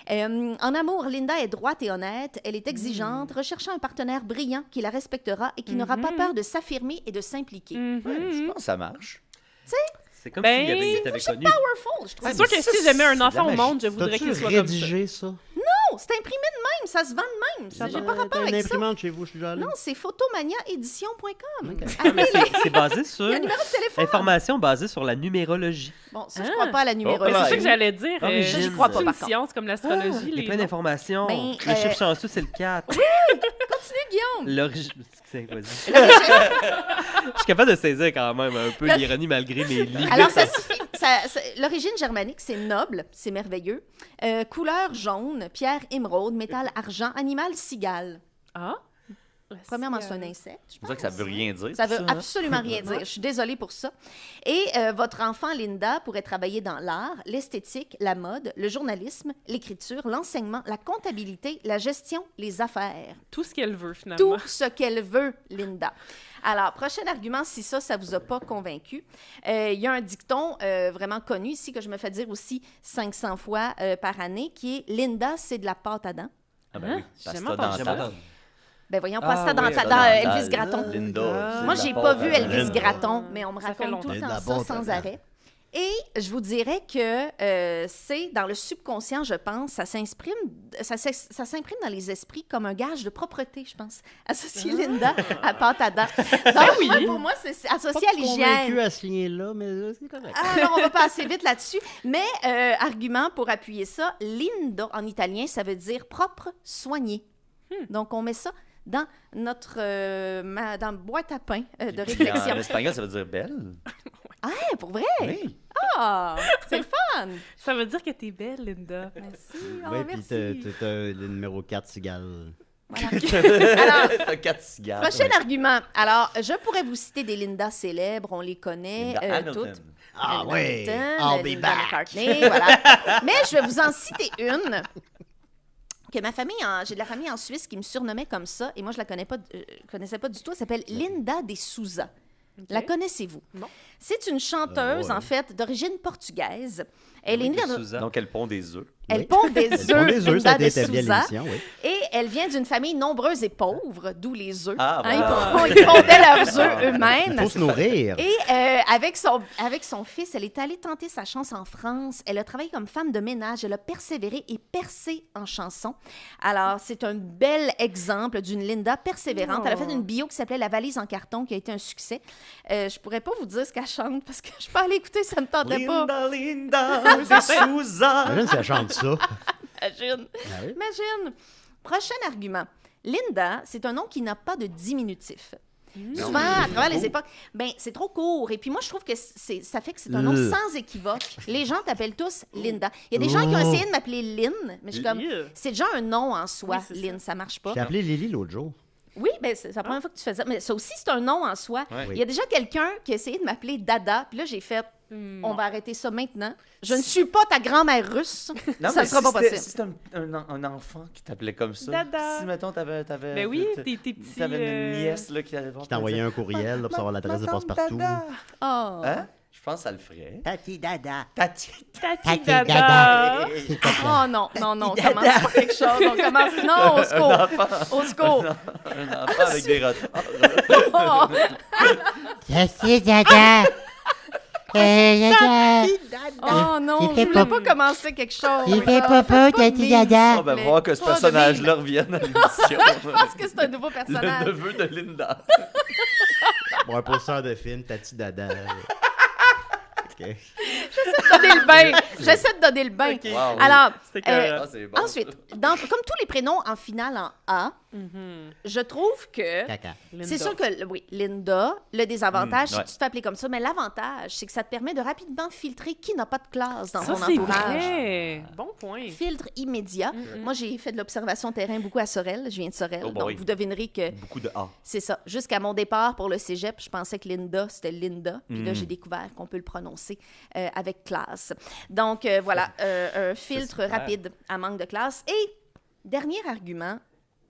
En amour, Linda est droite et honnête. Elle est exigeante, recherchant un partenaire brillant qui la respectera et qui n'aura pas peur de s'affirmer et de s'impliquer. Ouais, je pense que ça marche. C'est comme Ben, s'il y avait t'avais connu. Powerful, je trouve. C'est sûr que si j'aimais un enfant au Dommage. monde, je voudrais T'as-tu qu'il soit comme ça. rédigé ça? Non, c'est imprimé de même, ça se vend de même. J'ai pas rapport T'as une avec ça. imprimante chez vous, je suis déjà allé. Non, c'est photomaniaédition.com. Ah, mais c'est basé sur Il y a un numéro de téléphone. information basée sur la numérologie. Bon, ça, je Ah. crois pas à la Mais numérologie. c'est ça que j'allais dire. Origine. Je crois pas, C'est par une contre. science comme l'astrologie. Il y a les plein noms. d'informations. Ben, Le chiffre chanceux, c'est le 4. Continue, Guillaume. L'origine. Vas-y. Je suis capable de saisir quand même un peu l'ironie malgré mes limites. Alors, l'origine germanique, c'est noble, c'est merveilleux. Couleur jaune, pierre émeraude, métal argent, animal cigale. Ah? Premièrement, c'est un insecte. C'est pour ça que ça veut rien dire. Ça veut ça. absolument rien dire. Je suis désolée pour ça. Et votre enfant, Linda, pourrait travailler dans l'art, l'esthétique, la mode, le journalisme, l'écriture, l'enseignement, la comptabilité, la gestion, les affaires. Tout ce qu'elle veut, finalement. Tout ce qu'elle veut, Linda. Alors, prochain argument, si ça vous a pas convaincu. Il y a un dicton vraiment connu ici que je me fais dire aussi 500 fois par année qui est « Linda, c'est de la pâte à dents Ah ben oui, Hein? pasta Jamais entendu dental. ça. ». Ben voyons, Ah, pasta oui, dans, pasta dans dental. Elvis Gratton. Linda. c'est Moi, de la j'ai pâte pas à vu dents. Elvis Linda. Gratton, mais on me Ça fait raconte tout le longtemps. temps La ça pâte à sans dents. arrêt. Et je vous dirais que c'est dans le subconscient, je pense, ça s'imprime dans les esprits comme un gage de propreté, je pense. Associer Linda à pâte à dents. Donc, pour moi, c'est associé à l'hygiène. Convaincu à ce lien-là, mais c'est correct. Ah non, on va pas assez vite là-dessus. Mais argument pour appuyer ça, Linda en italien, ça veut dire propre, soigné. Donc on met ça dans notre dans la boîte à pain de Puis réflexion. en espagnol, ça veut dire belle. Ah, pour vrai? Oui. Ah, c'est le fun! Ça veut dire que t'es belle, Linda. Merci. Oh, Oui, puis merci. t'as le numéro 4 cigale. Alors, T'as 4 cigares. prochain argument. Alors, je pourrais vous citer des Linda célèbres, on les connaît Linda Hamilton. toutes. Ah Linda oui, Hamilton, I'll be Linda back. McCartney, voilà. Mais je vais vous en citer une que ma famille, j'ai de la famille en Suisse qui me surnommait comme ça, et moi je la connaissais pas du tout. Elle s'appelle Linda de Souza. La connaissez-vous? Non. C'est une chanteuse, ouais. en fait, d'origine portugaise. Elle est Oui, née de dans... Susan. Donc, elle pond des œufs. Elle Oui. pond des Elles font œufs, des œufs, ça a Linda été de établi à Souza. l'émission, oui. Et elle vient d'une famille nombreuse et pauvre, d'où les œufs. Ah, Hein, ils pondaient leurs œufs Il eux-mêmes. faut se nourrir. Et avec son fils, elle est allée tenter sa chance en France. Elle a travaillé comme femme de ménage. Elle a persévéré et percé en chanson. Alors, c'est un bel exemple d'une Linda persévérante. Elle a fait une bio qui s'appelait La valise en carton, qui a été un succès. Je pourrais pas vous dire ce qu'elle chante parce que je peux aller écouter, ça me tentait pas. Linda, de Souza. Imagine si elle chante ça. Imagine. Ah oui? Imagine. Prochain argument. Linda, c'est un nom qui n'a pas de diminutif. Souvent, à travers les époques, ben c'est trop court. Et puis moi, je trouve que ça fait que c'est un nom sans équivoque. Les gens t'appellent tous Linda. Il y a des gens qui ont essayé de m'appeler Lynn, mais je suis comme, Yeah. c'est déjà un nom en soi, Oui, c'est Lynn, ça marche pas. J'ai appelé Lily l'autre jour. Oui, ben c'est la première fois que tu fais ça. Mais ça aussi, c'est un nom en soi. Ouais. Il y a déjà quelqu'un qui a essayé de m'appeler Dada. Puis là, j'ai fait, on va arrêter ça maintenant. Je ne suis pas ta grand-mère russe. Non, ça mais ne sera pas si c'était- possible. si c'était un enfant qui t'appelait comme ça. Dada. Si, mettons, t'avais Ben oui, tes petits... T'avais une nièce là, qui allait voir. Qui t'envoyait un courriel là, pour savoir l'adresse de passe-partout. Oh. Hein? Je pense que ça le ferait. Tati dada. Tati. Tati Dada. Dada. Oh non, non, non, on commence par quelque chose. On commence... Non, au Un secours. enfant. Au secours. Un enfant avec des retards. Oh. Tati dada. Dada. Oh non, Il je fait voulais pas- pas commencer quelque chose. Il fait là. popo, Faites pas de Tati mime. dada. On va Mais voir que ce pas de personnage-là revienne à l'émission. Je pense que c'est un nouveau Le personnage. neveu de Linda. Bon, un poster de film, Tati Dada. OK. Donner le bain. J'essaie de donner le bain. Wow. Alors, C'était Ah, c'est bon. ensuite, comme tous les prénoms en finale en A, je trouve que Caca. c'est sûr que, oui, Linda, le désavantage, c'est ouais. que tu te fais appeler comme ça, mais l'avantage, c'est que ça te permet de rapidement filtrer qui n'a pas de classe dans Ça, ton c'est entourage. vrai. Bon point. Filtre immédiat. Moi, j'ai fait de l'observation terrain beaucoup à Sorel. Je viens de Sorel. Oh, bah donc, oui. vous devinerez que Beaucoup de A. c'est ça. Jusqu'à mon départ pour le cégep, je pensais que Linda, c'était Linda. Puis là, Mm. j'ai découvert qu'on peut le prononcer avec classe. Donc, voilà, un filtre super. rapide à manque de classe. Et, dernier argument,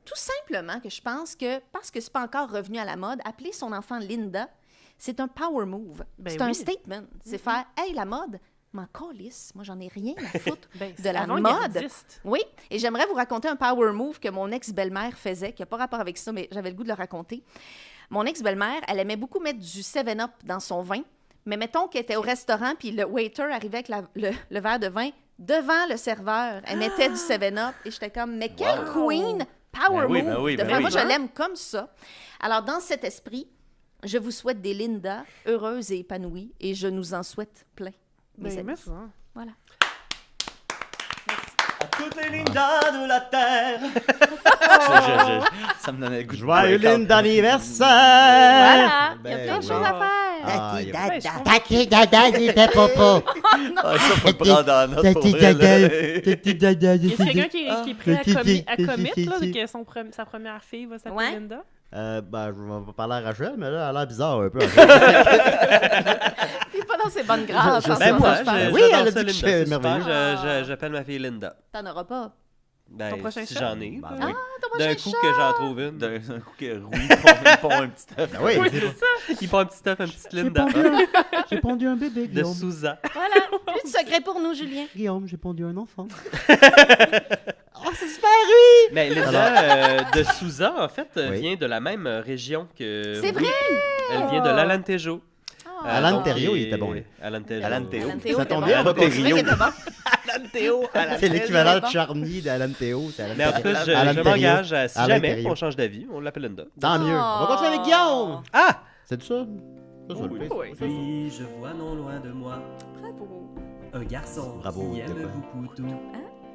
tout simplement que je pense que, parce que c'est pas encore revenu à la mode, appeler son enfant Linda, c'est un power move. Ben c'est un oui. statement. C'est faire, hey, la mode, m'en calisse. Moi, j'en ai rien à foutre Ben, de la mode. avant-gardiste. Oui, et j'aimerais vous raconter un power move que mon ex-belle-mère faisait, qui n'a pas rapport avec ça, mais j'avais le goût de le raconter. Mon ex-belle-mère, elle aimait beaucoup mettre du 7-Up dans son vin, mais mettons qu'elle était au restaurant, puis le waiter arrivait avec le verre de vin devant le serveur. Elle mettait du 7-Up, et j'étais comme, mais quelle Wow. queen power Ben oui, move! ben oui, de ben faire. oui. Moi, je l'aime comme ça. Alors, dans cet esprit, je vous souhaite des Linda heureuses et épanouies, et je nous en souhaite plein, mes Ben, amis. mais ça. Voilà. À toutes les Linda de la Terre. Ça me donnait le goût de Joyeux break out. Linda d'anniversaire! Voilà! Il y a Ben plein de oui. choses à faire. Ah, Tati il y a- dada. Tati dada, c'était popo. Ah, ça, faut le prendre en note pour Tati vrai, dada. là. Tati dada. Y a quelqu'un qui est prêt à commit, là, Titi. que sa première fille va s'appeler Ouais. Linda? Ben, je vais pas parler à Rachel, mais là, elle a l'air bizarre un peu. T'es pas dans ses bonnes grâces. Je en ce sais moment, moi, je pense. Oui, j'adore elle a ça, dit que Linda, c'est c'est super. merveilleux. J'appelle ma fille Linda. T'en auras pas. Ben, Ton prochain si chat? j'en ai. Ben ben, oui. Ton D'un prochain coup chat. que j'en trouve une. D'un coup que Rui pond un petit œuf. Ben oui, Il prend un petit stuff, un petit Linda. j'ai pondu un bébé, De Guillaume. Souza. Voilà. Plus de secret pour nous, Julien. Guillaume, j'ai pondu un enfant. Mais Linda de Souza, en fait, Oui. vient de la même région que. C'est Rui. vrai? Elle vient de l'Alentejo. Ah. Alentejo, il était bon, lui. Alentejo. Alentejo. Alan Théo Ça était tombe bon. bien, pas C'est vrai qu'il était bon. C'est l'équivalent bon. de Charny d'Alan Théo. Mais en tout cas, je Alentejo. m'engage à, si jamais Alentejo. on change d'avis, on l'appelle Linda. Tant mieux. On va continuer avec Guillaume. Ah! C'est ça? Ça, Oui. le Oui. Puis je vois non loin de moi Bravo. un garçon Bravo, qui aime Stéphane. vous poutou.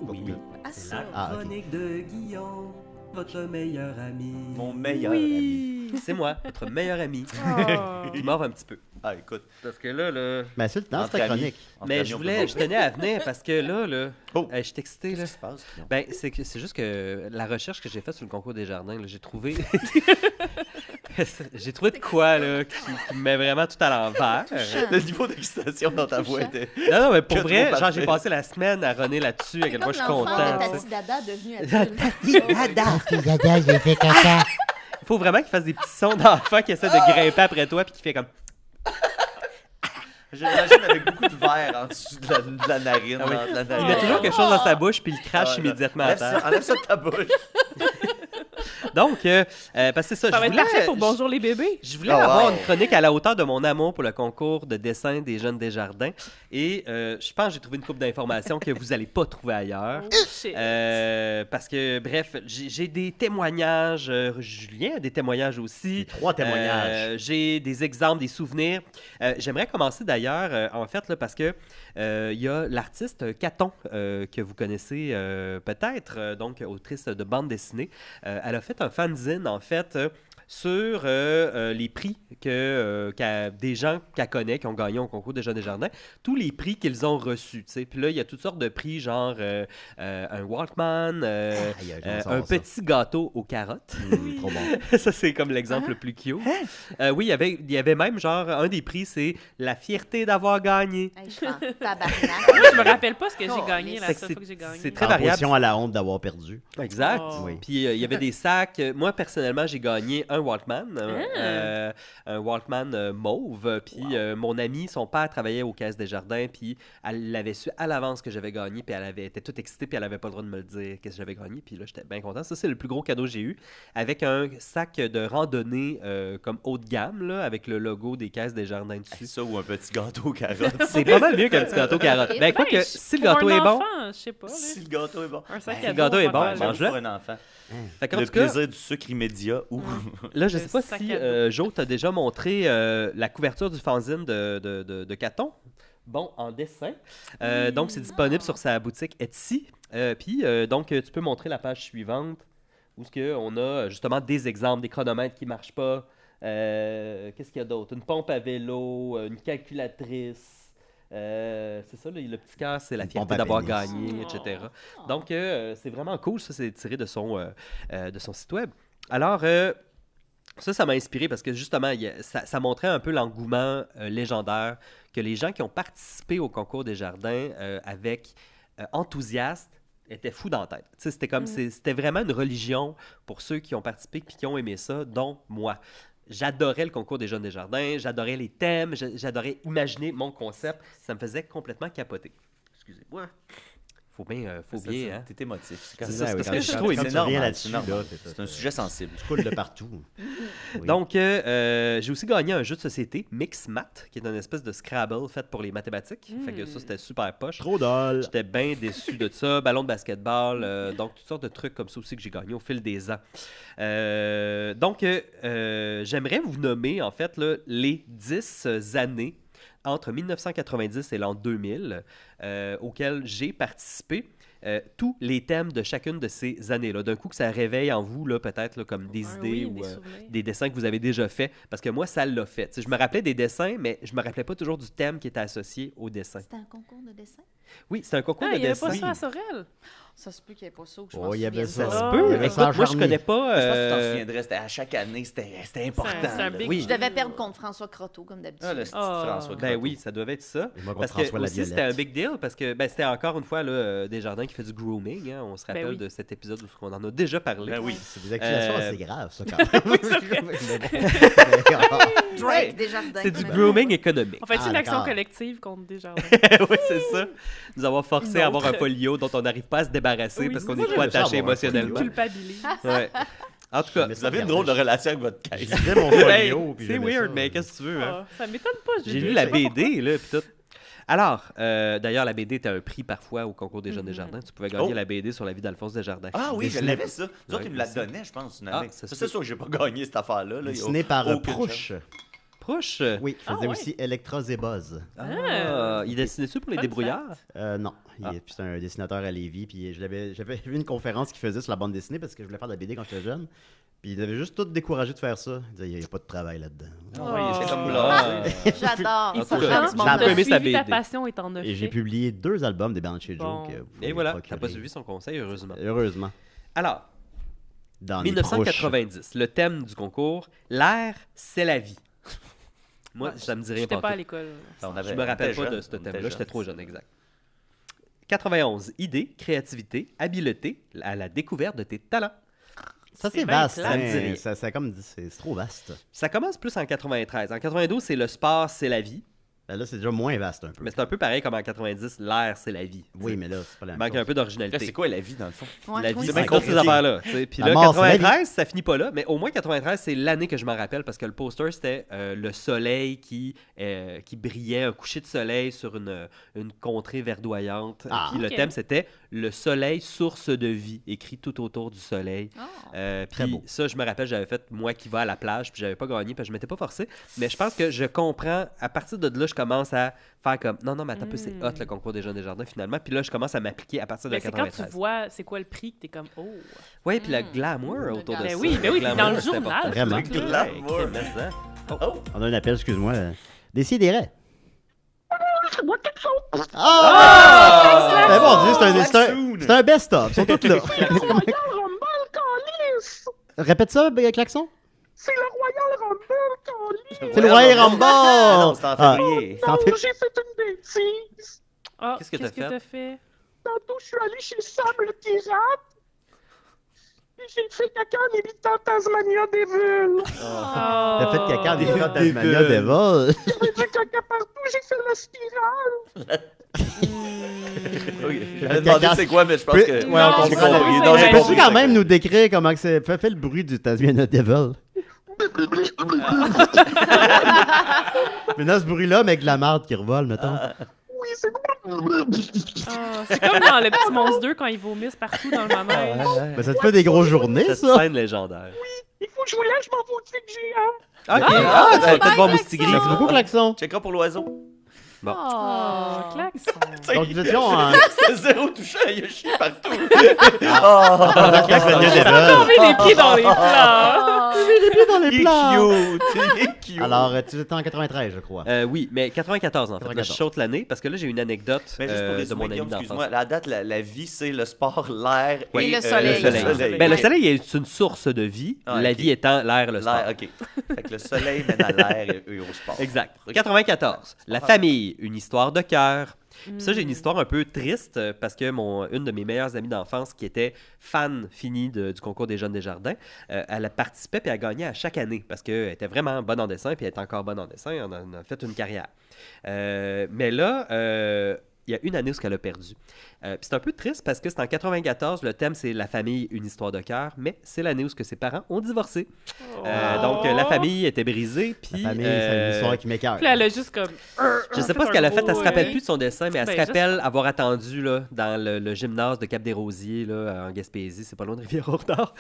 Oui, Ah, c'est ça. la Ah, ok. chronique de Guillaume, votre meilleur ami. Mon meilleur ami. C'est moi, votre meilleur ami. Oh. Qui m'ouvre un petit peu. Ah, écoute. Parce que là. Ben, c'est dans Entre ta amis. chronique. Entre Mais amis, je on voulais, peut je tenais à venir parce que là, Oh. je suis excité, là. Qu'est-ce qui se passe, Guillaume? Ben, c'est juste que la recherche que j'ai faite sur le concours des jardins, là, j'ai trouvé. J'ai trouvé de quoi, là, qui me met vraiment tout à l'envers. Le niveau d'excitation dans ta voix était... Non, mais pour Que vrai, trop genre, j'ai parfait. passé la semaine à runner là-dessus, à quel point je suis content. de tu sais. Tati Dada devenu adulte. Tati dada, j'ai fait caca. Il faut vraiment qu'il fasse des petits sons d'enfant qui essaie de grimper après toi puis qui fait comme. J'imagine avec beaucoup de verre en dessous de la narine. Ah oui. entre la Il narine. met toujours quelque chose dans sa bouche puis il crache Ah, immédiatement à enlève terre. ça, enlève ça de ta bouche. Donc, parce que c'est ça, Ça je va être voulais, parfait pour Bonjour les bébés. je voulais Oh, avoir wow. une chronique à la hauteur de mon amour pour le concours de dessin des jeunes Desjardins. Et je pense que j'ai trouvé une couple d'informations que vous n'allez pas trouver ailleurs. Oh, shit. Parce que, bref, j'ai des témoignages. Julien a des témoignages aussi. 3 témoignages. J'ai des exemples, des souvenirs. J'aimerais commencer d'ailleurs, en fait, là, parce que il y a l'artiste Caton, que vous connaissez peut-être, donc autrice de bande dessinée. Elle a fait un fanzine, en fait, sur les prix des gens qu'elle connaît, qui ont gagné au concours des Jeunes des Jardins, tous les prix qu'ils ont reçus. T'sais. Puis là, il y a toutes sortes de prix, genre un Walkman, un petit gâteau aux carottes. Trop bon. Ça, c'est comme l'exemple le plus cute. Oui, il y avait même, genre, un des prix, c'est la fierté d'avoir gagné. Hey, je suis en tabarnak. Je me rappelle pas ce que j'ai gagné la Fait que seule fois que j'ai gagné. c'est très En variable. position à la honte d'avoir perdu. Exact. Oh. Oui. Puis il y avait des sacs. Moi, personnellement, j'ai gagné un Walkman. Un Walkman mauve. Puis mon ami, son père travaillait aux Caisses des Jardins. Puis elle l'avait su à l'avance que j'avais gagné. Puis elle était toute excitée. Puis elle avait pas le droit de me le dire qu'est-ce que j'avais gagné. Puis là, j'étais bien content. Ça, c'est le plus gros cadeau que j'ai eu. Avec un sac de randonnée comme haut de gamme, là, avec le logo des Caisses des Jardins dessus. Ça ou un petit gâteau aux carottes. C'est pas mal mieux qu'un petit gâteau carotte. Ben, quoi que si le gâteau est bon. Je sais pas. Là. Si le gâteau est bon. Un sac Si à le gâteau dos, est on bon, va faire mange-le. Pour un enfant. Fait qu'en Le tout cas, plaisir du sucre immédiat. Ouh. là, je sais pas sac si à Jo t'a déjà montré la couverture du fanzine de Caton. Bon, en dessin. Donc, c'est disponible sur sa boutique Etsy. Puis, donc, tu peux montrer la page suivante où on a justement des exemples, des chronomètres qui ne marchent pas. Qu'est-ce qu'il y a d'autre? Une pompe à vélo, une calculatrice. C'est ça, le petit cœur, c'est la Une fierté pompe à d'avoir pénis. gagné, etc. Donc, c'est vraiment cool. Ça, c'est tiré de son site web. Alors, ça m'a inspiré parce que justement, ça montrait un peu l'engouement légendaire que les gens qui ont participé au concours des jardins avec enthousiasme étaient fous dans la tête. Tu sais, c'était comme c'était vraiment une religion pour ceux qui ont participé et qui ont aimé ça, dont moi. J'adorais le concours des Jeunes des Jardins, j'adorais les thèmes, j'adorais imaginer mon concept. Ça me faisait complètement capoter. Excusez-moi. Faut bien, hein. T'es émotif. C'est ça, c'est parce quand que tu- je suis quand trop tu ému. reviens normal, là-dessus, c'est normal. là, C'est un sujet sensible. Tu coules de partout. Oui. Donc, j'ai aussi gagné un jeu de société, Mixmat, qui est une espèce de Scrabble fait pour les mathématiques. Fait que ça, c'était super poche. Trop dol. J'étais bien déçu de ça. Ballon de basketball, donc toutes sortes de trucs comme ça aussi que j'ai gagné au fil des ans. Donc, j'aimerais vous nommer, en fait, là, les 10 années entre 1990 et l'an 2000 auxquelles j'ai participé. Tous les thèmes de chacune de ces années-là. D'un coup, que ça réveille en vous, là, peut-être là, comme des idées ou des dessins que vous avez déjà faits. Parce que moi, ça l'a fait. T'sais, je me rappelais des dessins, mais je me rappelais pas toujours du thème qui était associé au dessin. C'était un concours de dessin? Oui, c'est un concours de il n'y avait dessin. pas ça à Sorel. Ça se peut qu'il n'y ait pas ça, que je Oh, m'en il y avait souvienne ça. pas. Ça se peut. Il y avait ça en Écoute, moi, je Charnier. connais pas. Je pense que tu t'en souviendrais. C'était à chaque année, c'était important. C'est un là. big Oui. Je devais perdre contre François Croteau, comme d'habitude. Ah, le petit Ah. François Ben Croteau. oui, ça devait être ça. Et moi, contre Parce que François aussi, c'était Laviolette. un big deal parce que c'était encore une fois là, Desjardins qui fait du grooming. Hein. On se rappelle oui. de cet épisode où on en a déjà parlé. Ben oui. C'est des accusations Euh, assez graves, ça, quand même. Mais bon. Drake Desjardins. C'est du grooming économique. On fait une action d'accord. collective contre Desjardins. Oui, c'est ça. Nous avons forcé Une à avoir un autre. folio dont on n'arrive pas à se débarrasser Oui. parce qu'on Moi, est trop j'aime ça attaché avoir un folio. émotionnellement. Culpabilise. Ouais. En tout cas, Mais Vous avez une drôle de relation avec votre caisse. Je disais mon hey, folio, puis c'est j'aimais weird, ça. mais qu'est-ce que tu veux? Hein? Ah, ça m'étonne pas. J'ai lu la BD, là, puis tout. Alors, d'ailleurs, la BD était un prix parfois au concours des Jeunes Desjardins. Tu pouvais gagner Oh. la BD sur la vie d'Alphonse Desjardins. Ah oui, je Dessiné- l'avais ça. Nous autres, Ouais, ils me la ça. donnaient, je pense, une Ah, année. ça se C'est sûr que j'ai pas gagné cette affaire-là. Là. Dessiné par Prouche. Prouche? Oui, il faisait ouais. aussi Electros et Buzz. Ah, il dessinait-tu pour les Fun débrouillards? Non, c'est un dessinateur à Lévis. Puis j'avais vu une conférence qu'il faisait sur la bande dessinée parce que je voulais faire de la BD quand j'étais jeune. Puis il avait juste tout découragé de faire ça. Il disait, il n'y a pas de travail là-dedans. Ah oui, c'est comme Ah. blasé. J'adore. En Il faut tout cas, que j'ai tu un peu aimé sa suivi ta BD. passion est en Et j'ai effet. publié 2 albums des bandes chez Joe. Bon. que vous Et pouvez voilà, procurer. t'as pas suivi son conseil, heureusement. Heureusement. Alors, Dans les Prouches. 1990, le thème du concours, l'air, c'est la vie. Moi, ça me dit rien J'étais pas à pas. l'école. Je me rappelle pas de ce thème-là, j'étais trop jeune, exact. 91, idée, créativité, habileté, à la découverte de tes talents. Ça, c'est C'est bien vaste. clair. Ça me dit rien. Ça comme dit, c'est trop vaste. Ça commence plus en 93. En 92, c'est le sport, c'est la vie. Ben là, c'est déjà moins vaste un peu. Mais c'est un peu pareil comme en 90, l'air, c'est la vie. Oui, mais là, c'est pas la Il même manque un chose. peu Là, d'originalité. c'est quoi la vie, dans le fond? Ouais, La oui, vie, c'est c'est bien toutes ces compliqué. affaires-là. tu sais. Puis La là, mort, c'est la 93, ça finit pas là. Mais au moins, 93, c'est l'année que je m'en rappelle parce que le poster, c'était le soleil qui brillait, un coucher de soleil sur une contrée verdoyante. Ah. Puis Ok. le thème, c'était le soleil, source de vie, écrit tout autour du soleil. Oh. Très Puis beau. ça, je me rappelle, j'avais fait moi qui va à la plage, puis j'avais pas gagné, parce que je m'étais pas forcé. Mais je pense que je comprends, à partir de là, commence à faire comme non, mais attends un peu, c'est hot le concours des Jeunes des Jardins finalement. Puis là, je commence à m'appliquer à partir de Ben, c'est quand 93. tu vois c'est quoi le prix que t'es comme oh. Oui, puis le glamour autour de Ben ça. oui, ben oui, puis dans le c'est journal. important. Vraiment. Ouais, Glamour. ok, mais ça. On a un appel, excuse-moi. Décidérez. Ah! Ah! Ben bon Dieu, c'est un best-of. Ils sont tous là. Répète ça, Klaxon. C'est le Royal Rumble, Colin! C'est le Royal Rumble! Ah non, c'est en février. C'est en février. J'ai fait une bêtise! Ah, Qu'est-ce que t'as fait? Tantôt, je suis allé chez Sam le pirate. Et j'ai fait caca en évitant Tasmania Devil. T'as fait caca en évitant Tasmania Devil. J'avais du caca partout, j'ai fait la spirale. Oui. J'avais demandé c'est quoi, mais je pense que... Ouais, on j'ai comprend. compris. c'est Non, j'ai vrai. Peux-tu compris. quand même nous décrire comment que c'est... Fais le bruit du Tasmania Devil. Maintenant, ce bruit-là, mais avec de la marde qui revole, mettons. Oui, c'est Ah, c'est comme dans le petit monstre 2 quand ils vomissent partout dans le manège. Ben, ça te fait des grosses journées, Cette ça. scène légendaire. Il faut que je voyage, je m'en vais au tic géant. Ok, tu vas peut-être voir Moustigris. Merci beaucoup, Klaxon. Checkera pour l'oiseau. Bon. Oh, klaxon. Donc, nous étions en... C'est zéro touchant, il y a chié partout. Oh, Tasmania Devil. Tomber les pieds dans les plats. Les pieds dans il les est plats. cute, il est cute. Alors, tu étais en 93, je crois. Oui, mais 94 en fait. Là, je saute l'année parce que là, j'ai une anecdote Mais juste pour de résumer, mon ami Guillaume, d'enfance. excuse-moi, la date, la vie, c'est le sport, l'air Et et le soleil. Le soleil. Ben, le soleil est une source de vie, Ah, la ok. vie étant l'air, le sport. L'air, OK. Fait que le soleil mène à l'air et au sport. Exact. 94. La famille, une histoire de cœur. Puis ça, j'ai une histoire un peu triste parce que une de mes meilleures amies d'enfance qui était fan finie du concours des Jeunes des Jardins, elle a participé puis elle a gagné à chaque année parce qu'elle était vraiment bonne en dessin puis elle est encore bonne en dessin. On a fait une carrière. Mais là, il y a une année où elle a perdu. Puis c'est un peu triste parce que c'est en 94, le thème c'est la famille, une histoire de cœur, mais c'est l'année où ses parents ont divorcé. Donc la famille était brisée. Puis, La famille, c'est une histoire qui m'écoeure. Puis là, elle a juste comme. je sais pas ce qu'elle a fait, elle se rappelle plus de son dessin, mais elle Ben, se rappelle avoir attendu là, dans le gymnase de Cap-des-Rosiers là, en Gaspésie, c'est pas loin de Rivière-au-Nord.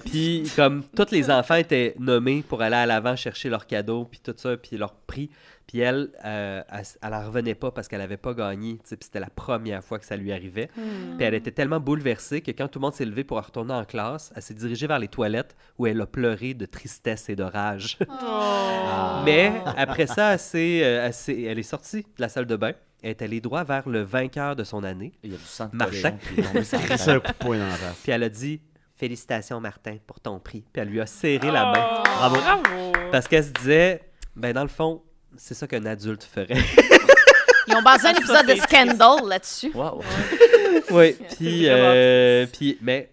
Puis comme tous les enfants étaient nommés pour aller à l'avant chercher leurs cadeaux, puis tout ça, puis leur prix. Puis elle en revenait pas parce qu'elle avait pas gagné. Puis c'était la première fois que ça lui arrivait. Puis elle était tellement bouleversée que quand tout le monde s'est levé pour retourner en classe, elle s'est dirigée vers les toilettes où elle a pleuré de tristesse et de rage. Mais après ça, elle est sortie de la salle de bain. Elle est allée droit vers le vainqueur de son année, Il y a du sang de Martin. cochon qui est tombé sur la C'est un table. coup de poing dans la face. Puis elle a dit « Félicitations Martin pour ton prix ». Puis elle lui a serré la main. Bravo. Parce qu'elle se disait, ben dans le fond, c'est ça qu'un adulte ferait. Ils ont basé un épisode de Scandal là-dessus. Wow. Oui, C'est mais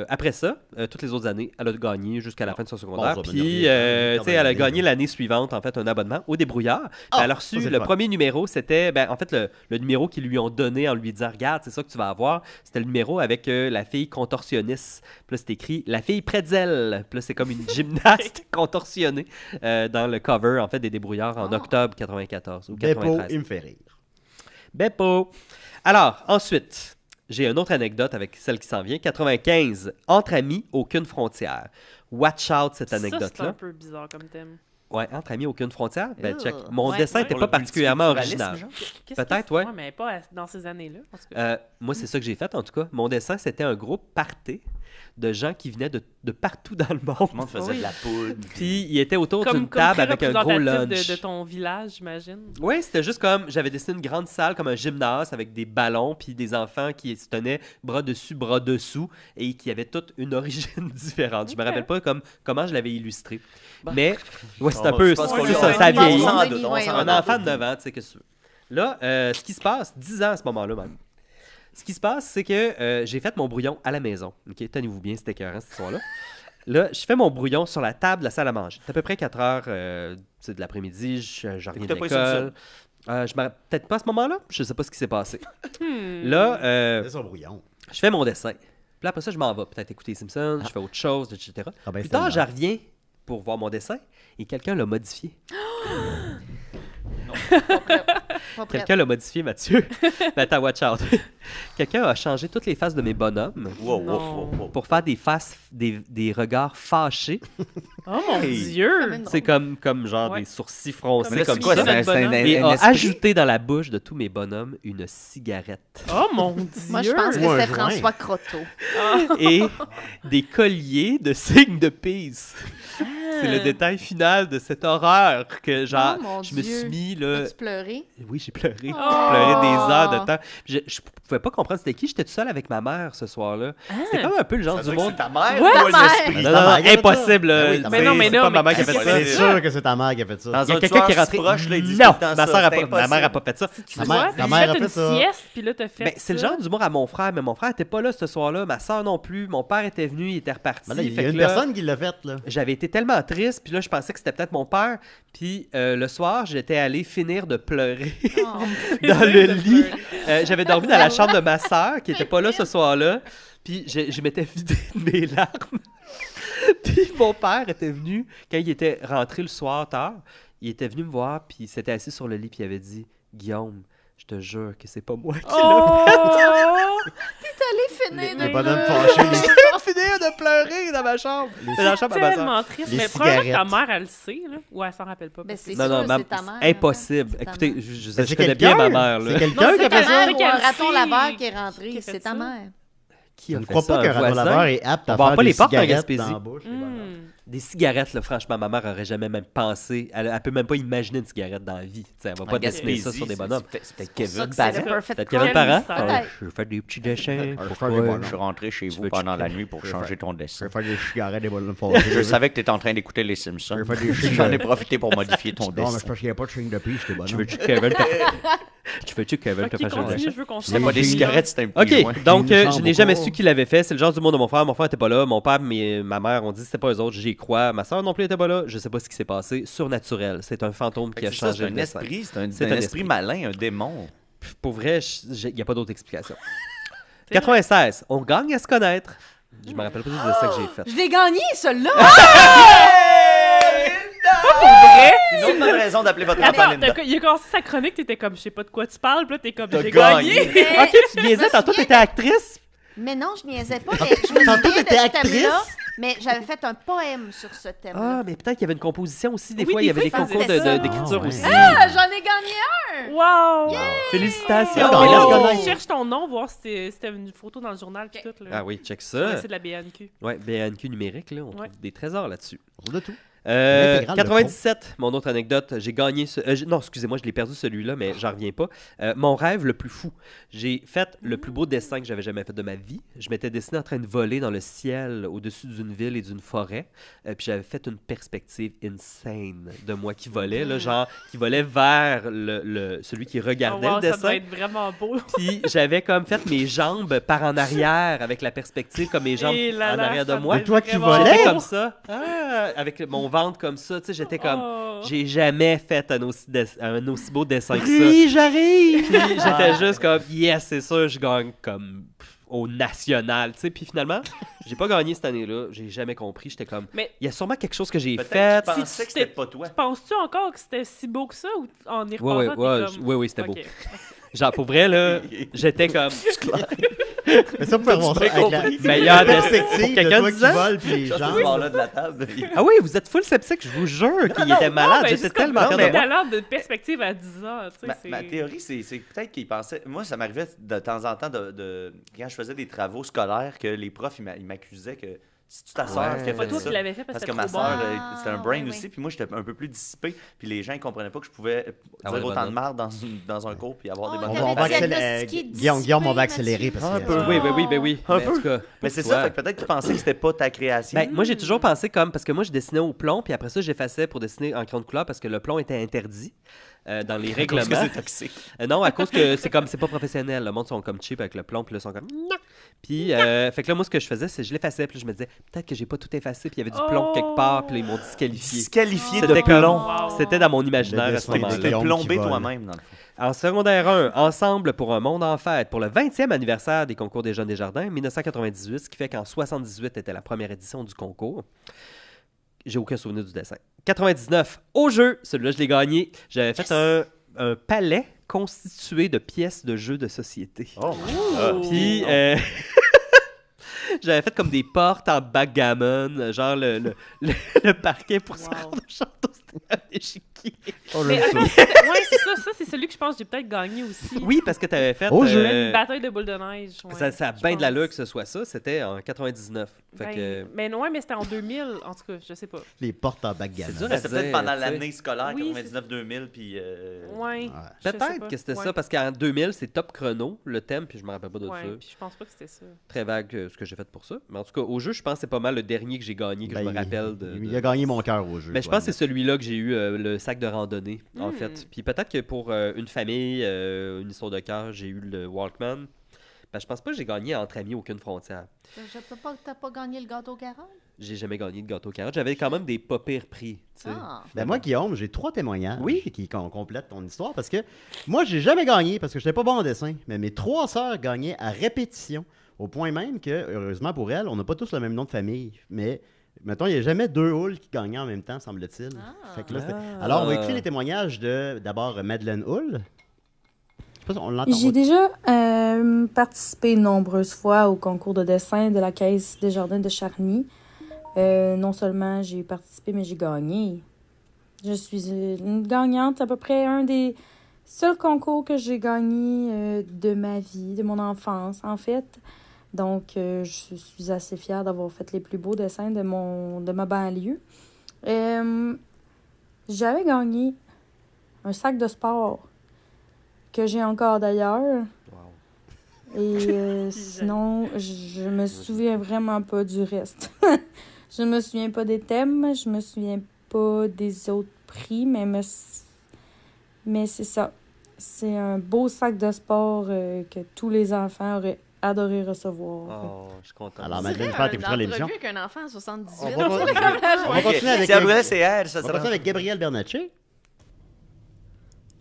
après ça, toutes les autres années, elle a gagné jusqu'à la fin de son secondaire. Bon, ça va Puis, venir bien. tu sais, elle a gagné l'année suivante, en fait, un abonnement au Débrouillard. Puis elle a reçu ça, c'est le fun. premier numéro, c'était, en fait, le numéro qu'ils lui ont donné en lui disant, regarde, c'est ça que tu vas avoir. C'était le numéro avec la fille contorsionniste. Puis là, c'est écrit, la fille pretzel. Puis là, c'est comme une gymnaste contorsionnée dans le cover, en fait, des Débrouillards en octobre 94 ou Beppo, 93. il me fait rire. Beppo. Alors, ensuite, j'ai une autre anecdote avec celle qui s'en vient. 95, entre amis, aucune frontière. Watch out cette Ça, c'est un anecdote-là. peu bizarre comme thème. Ouais, entre amis, aucune frontière. Ben, check. Ugh. Mon Ouais. dessin n'était Pour pas le particulièrement multiculturalisme, original. genre? Qu'est-ce Peut-être, que- ouais. mais pas dans ces années-là. Parce que... Moi, c'est ça que j'ai fait, en tout cas. Mon dessin, c'était un groupe party de gens qui venaient de partout dans le monde. Tout le monde faisait Oui. de la poudre. Puis, ils étaient autour comme d'une table très avec un gros représentatif lunch. de ton village, j'imagine. Oui, c'était juste comme, j'avais dessiné une grande salle comme un gymnase avec des ballons puis des enfants qui se tenaient bras dessus, bras dessous et qui avaient toutes une origine différente. Je me Ok. rappelle pas comment je l'avais illustré. Bah. Mais, ouais, c'est On un va- peu, je pense qu'on c'est l'a- ça, ça on s'en vieillit. doute, on s'en Un doute. enfant de 9 ans, tu sais, qu'est-ce que tu veux. Là, ce qui se passe, 10 ans à ce moment-là même, ce qui se passe, c'est que j'ai fait mon brouillon à la maison. OK, tenez-vous bien, c'était écœurant cette histoire-là. Là, je fais mon brouillon sur la table de la salle à manger. C'est à peu près 4 heures de l'après-midi, je reviens de T'écoutais pas les Simpsons? l'école. Je me rappelle peut-être pas à ce moment-là, je sais pas ce qui s'est passé. Là, C'est son brouillon. je fais mon dessin. Puis là, après ça, je m'en vais peut-être écouter les Simpsons, je fais autre chose, etc. Ah ben, Plus tard, c'est je reviens pour voir mon dessin et quelqu'un l'a modifié. Pas prête. Quelqu'un l'a modifié, Mathieu. Mais attends, watch out. Quelqu'un a changé toutes les faces de mes bonhommes pour faire des faces, des regards fâchés. Oh mon Dieu! C'est comme genre des sourcils froncés Mais là, comme c'est quoi, ça. c'est un Et a esprit? ajouté dans la bouche de tous mes bonhommes une cigarette. Oh mon Dieu! Moi, je pense que Ou un c'était joint. François Croteau. Et des colliers de signes de peace. C'est le détail final de cette horreur que genre Oh, mon je me Dieu. suis mis là. As-tu pleuré? Oui, j'ai pleuré. J'ai Oh. pleuré des heures de temps. Je pouvais pas comprendre c'était qui. J'étais tout seul avec ma mère ce soir-là. C'était comme un peu le genre du monde. ta mère Ouais, ou ta mère. l'esprit? Non, non, non, impossible. Ben oui, là. mais non, mais c'est non, pas ma mais mère qui a fait c'est ça. C'est sûr que c'est ta mère qui a fait ça. Dans Il y a un quelqu'un qui est tueur rentré. proche, là, ils disent Non, tout le temps ma ça, sœur a c'est pas, ma mère a pas fait ça. Tu Ta vois, mère- ta j'ai mère fait a fait une ça. sieste, puis là, t'as fait Ben, c'est le ça. genre d'humour à mon frère, mais mon frère était pas là ce soir-là, ma soeur non plus, mon père était venu, il était reparti. Ben là, il y fait a que une là, personne qui l'a fait, là. j'avais été tellement triste, puis là, je pensais que c'était peut-être mon père. Puis le soir, j'étais allé finir de pleurer Oh. dans le lit. J'avais dormi dans la chambre de ma sœur, qui était pas là ce soir-là. Puis je m'étais vidé de mes larmes. Puis mon père était venu, quand il était rentré le soir tard, il était venu me voir, puis il s'était assis sur le lit, puis il avait dit « Guillaume, je te jure que c'est pas moi qui l'ai Oh! T'es allé finir Les de bonhommes pleurer. fâchés, les- finir de pleurer dans ma chambre. Dans la chambre à ma sœur. Tellement triste. Les Mais probablement que ta cigarettes. mère, elle le sait, là. Ou elle s'en rappelle pas. Ben, parce que- c'est Non, sûr, non, c'est ta mère. impossible. C'est ta Écoutez, mère. je C'est connais bien ma quelqu'un. mère. Là. C'est quelqu'un Non, qui a c'est fait ta ça. mère. Ou un Quelqu'un raton qui- laveur qui est rentré. qui a fait C'est ta ça. mère. Qui Je a ne fait crois ça, pas un qu'un raton voisin? laveur est apte On à vend faire pas des les portes en cigarettes Gaspésie. dans la bouche. les bonhommes. Des cigarettes, là, franchement, ma mère aurait jamais même pensé. Elle peut même pas imaginer une cigarette dans la vie. T'sais, elle va pas En gaspiller ça Gaspésie, sur des c'est- bonhommes. C'est peut-être C'est pour ça Kevin que c'est le Parent. perfect Peut-être crime. Kevin Parent. Peut-être. Je fais des petits dessins. Je vais faire des bonhommes. Je suis rentré chez vous veux-tu pendant la que- nuit pour je vais changer faire- ton Je dessin. vais faire des cigarettes, des bonhommes fâchés. Je savais que tu étais en train d'écouter les Simpsons. Je vais faire des J'en ai cigarettes. profité pour modifier ton Non, mais c'est dessin. parce qu'il n'y a pas de signe de prix, j'étais bon. Tu veux-tu que Kevin te Ok, fasse un continue, dessin? je veux qu'on C'était pas des cigarettes, c'était un petit OK, joint. donc Il me je semble n'ai jamais pas. su qui l'avait fait. C'est le genre du monde de mon frère. Mon frère n'était pas là. Mon père et ma mère ont dit que c'était pas eux autres. J'y crois. Ma soeur non plus n'était pas là. Je sais pas ce qui s'est passé. Surnaturel. C'est un fantôme qui a C'est ça, changé c'est le un dessin. esprit, c'est un C'est un esprit esprit. malin, un démon. Pour vrai, il n'y a pas d'autre explication. 96. On gagne à se connaître. Je me rappelle pas du dessin que j'ai fait. Je l'ai gagné, celui-là! Une autre bonne raison d'appeler votre enfant Attends, Linda. il a commencé sa chronique, t'étais comme, je sais pas de quoi tu parles, puis là, t'es comme, T'as j'ai gagné. gagné. Ok, tu niaisais. Tantôt, t'étais actrice. Mais non, je niaisais pas. Mais je me Tantôt, souviens de t'étais ce actrice. thème-là, mais j'avais fait un poème sur ce Ah, thème-là. mais peut-être qu'il y avait une composition aussi. Des Oui, fois, des il y avait fois, des il concours faisait ça. d'écriture Ah, aussi. ouais. Ah, j'en ai gagné un! Wow! Félicitations. Ah, Mais on là, laisse on connaître. cherche ton nom, voir si c'était une photo dans le journal, puis tout. Là. Ah oui, check Sur le ça. site de la BNQ. Ouais, BNQ numérique, là, on Ouais. trouve des trésors là-dessus. On a tout. L'intégrale de 97, mon autre anecdote, j'ai gagné non, excusez-moi, je l'ai perdu celui-là, mais j'en reviens pas. Mon rêve le plus fou. J'ai fait le plus beau dessin que j'avais jamais fait de ma vie. Je m'étais dessiné en train de voler dans le ciel au-dessus d'une ville et d'une forêt. Puis j'avais fait une perspective insane de moi qui volait, là, genre qui volait vers celui qui regardait Oh, wow, le ça doit dessin. être vraiment beau. Puis j'avais comme fait mes jambes par en arrière avec la perspective comme mes jambes Et là en là, arrière de ça moi. doit être toi qui vraiment volais? J'étais beau. comme ça, avec mon ventre comme ça, tu sais, j'étais comme, Oh. j'ai jamais fait un aussi beau dessin que ça. Oui, j'arrive! Puis j'étais juste comme, yes, c'est sûr, je gagne comme au national, tu sais. Puis finalement, j'ai pas gagné cette année-là, j'ai jamais compris, j'étais comme, Mais il y a sûrement quelque chose que j'ai Peut-être fait. qu'il pensait que c'était pas toi. penses-tu encore que c'était si beau que ça, ou en y Ouais, repensant, ouais, t'es comme... oui, c'était beau. Ok. Genre, pour vrai, là, j'étais comme, Mais ça, on peut remonter avec la meilleur perspective pour de quelqu'un toi de qui 10 ans. vole puis les Ça, gens. ce bord-là de la table. ah oui, vous êtes full sceptique, je vous jure qu'il était malade, mais j'étais juste comme tellement fier de le moi. talent de perspective à 10 ans, tu sais, c'est... Ma théorie, c'est peut-être qu'ils pensaient. Moi, ça m'arrivait de temps en temps, quand je faisais des travaux scolaires, que les profs ils m'accusaient que si tu ta sœur qui a Pas fait toi ça. qui l'avais fait parce Parce que que ma c'était trop soeur, bon. c'était un brain ouais, aussi, ouais. puis moi, j'étais un peu plus dissipé, puis les gens, ils comprenaient pas que je pouvais Ah dire ouais, autant bonne de marde dans un cours, puis avoir des Oh, bonnes On va T'avais accélérer. diagnostiqué Guillaume, on va dissipé, accélérer Mathieu. parce Un que. peu. Oui. Un Mais en peu. tout cas, Mais c'est pour ça, toi. fait que peut-être qu'ils pensaient que c'était pas ta création. Ben, moi, j'ai toujours pensé comme, parce que moi, je dessinais au plomb, puis après ça, j'effaçais pour dessiner en crayon de couleur parce que le plomb était interdit dans les Parce que règlements. c'est toxique. Non, à cause que c'est pas professionnel. Le monde sont comme cheap avec le plomb, puis là, ils sont comme. Non. Puis, fait que là, moi, ce que je faisais, c'est que je l'effaçais, puis je me disais, peut-être que j'ai pas tout effacé, puis il y avait du plomb quelque part, puis là, ils m'ont disqualifié. Disqualifié de C'était comme- plomb. Wow. C'était dans mon imaginaire Le à ce destin moment-là. de T'es Guillaume plombé qui vole. toi-même, dans le fond. En secondaire 1, ensemble pour un monde en fête, pour le 20e anniversaire des concours des Jeunes des Jardins, 1998, ce qui fait qu'en 78 était la première édition du concours. J'ai aucun souvenir du dessin. 99, au jeu, celui-là je l'ai gagné. J'avais fait un un palais constitué de pièces de jeux de société. Oh, Puis, j'avais fait comme des portes en backgammon, genre le parquet pour se rendre au château, c'était un échiquier. Mais attends, ouais, c'est ça. Ça, c'est celui que je pense que j'ai peut-être gagné aussi. Oui, parce que tu avais fait... Au jeu. Une bataille de boules de neige. Ouais, ça a je bien de l'allure pense. que ce soit ça. C'était en 99. Fait Ben, que... Mais non, mais c'était en 2000, en tout cas, je sais pas. Les portes en backgammon. C'est dur. C'était peut-être pendant tu sais. l'année scolaire, Oui, 99-2000, puis... Ouais. Ouais. je sais Peut-être pas. que c'était Ouais. ça, parce qu'en 2000, c'est Top Chrono, le thème, puis je me rappelle pas de Ouais, ça. puis je pense pas que c'était ça. Très vague ce que j'ai fait pour ça. Mais en tout cas, au jeu, je pense que c'est pas mal le dernier que j'ai gagné, que Ben, je me rappelle. Il a gagné mon cœur au jeu. Mais je pense que c'est celui-là que j'ai eu le sac de randonnée, en Mm. fait. Puis peut-être que pour une famille, une histoire de cœur, j'ai eu le Walkman. Ben, je pense pas que j'ai gagné entre amis aucune frontière. Je peux pas que t'as pas gagné le gâteau carotte? J'ai jamais gagné de gâteau carotte. J'avais quand même des pas pires prix. Tu sais. Ah. Ben moi, Guillaume, j'ai 3 témoignages Oui. qui complètent ton histoire parce que moi, j'ai jamais gagné parce que je n'étais pas bon en dessin. Mais mes 3 sœurs gagnaient à répétition. Au point même que, heureusement pour elles, on n'a pas tous le même nom de famille. Mais, mettons, il n'y a jamais 2 Hull qui gagnaient en même temps, semble-t-il. Ah. Fait que là, c'était- Ah. Alors, on va écouter les témoignages de, d'abord, Madeleine Hull. Je sais pas si on l'entend. J'ai déjà participé nombreuses fois au concours de dessin de la Caisse des Jardins de Charny. Non seulement j'ai participé, mais j'ai gagné. Je suis une gagnante, à peu près un des seuls concours que j'ai gagné de ma vie, de mon enfance, en fait. Donc, je suis assez fière d'avoir fait les plus beaux dessins de ma banlieue. J'avais gagné un sac de sport que j'ai encore d'ailleurs. Wow. Et sinon, je me souviens vraiment pas du reste. Je me souviens pas des thèmes, je me souviens pas des autres prix, mais c'est ça. C'est un beau sac de sport que tous les enfants auraient adoré recevoir. Oh, je suis content. Alors, Madeleine, j'espère que tu écouteras l'émission. Avec un enfant à 78. On va continuer avec, Si elle voulait, c'est elle, ça on va sera... continuer avec Gabriel Bernatchez.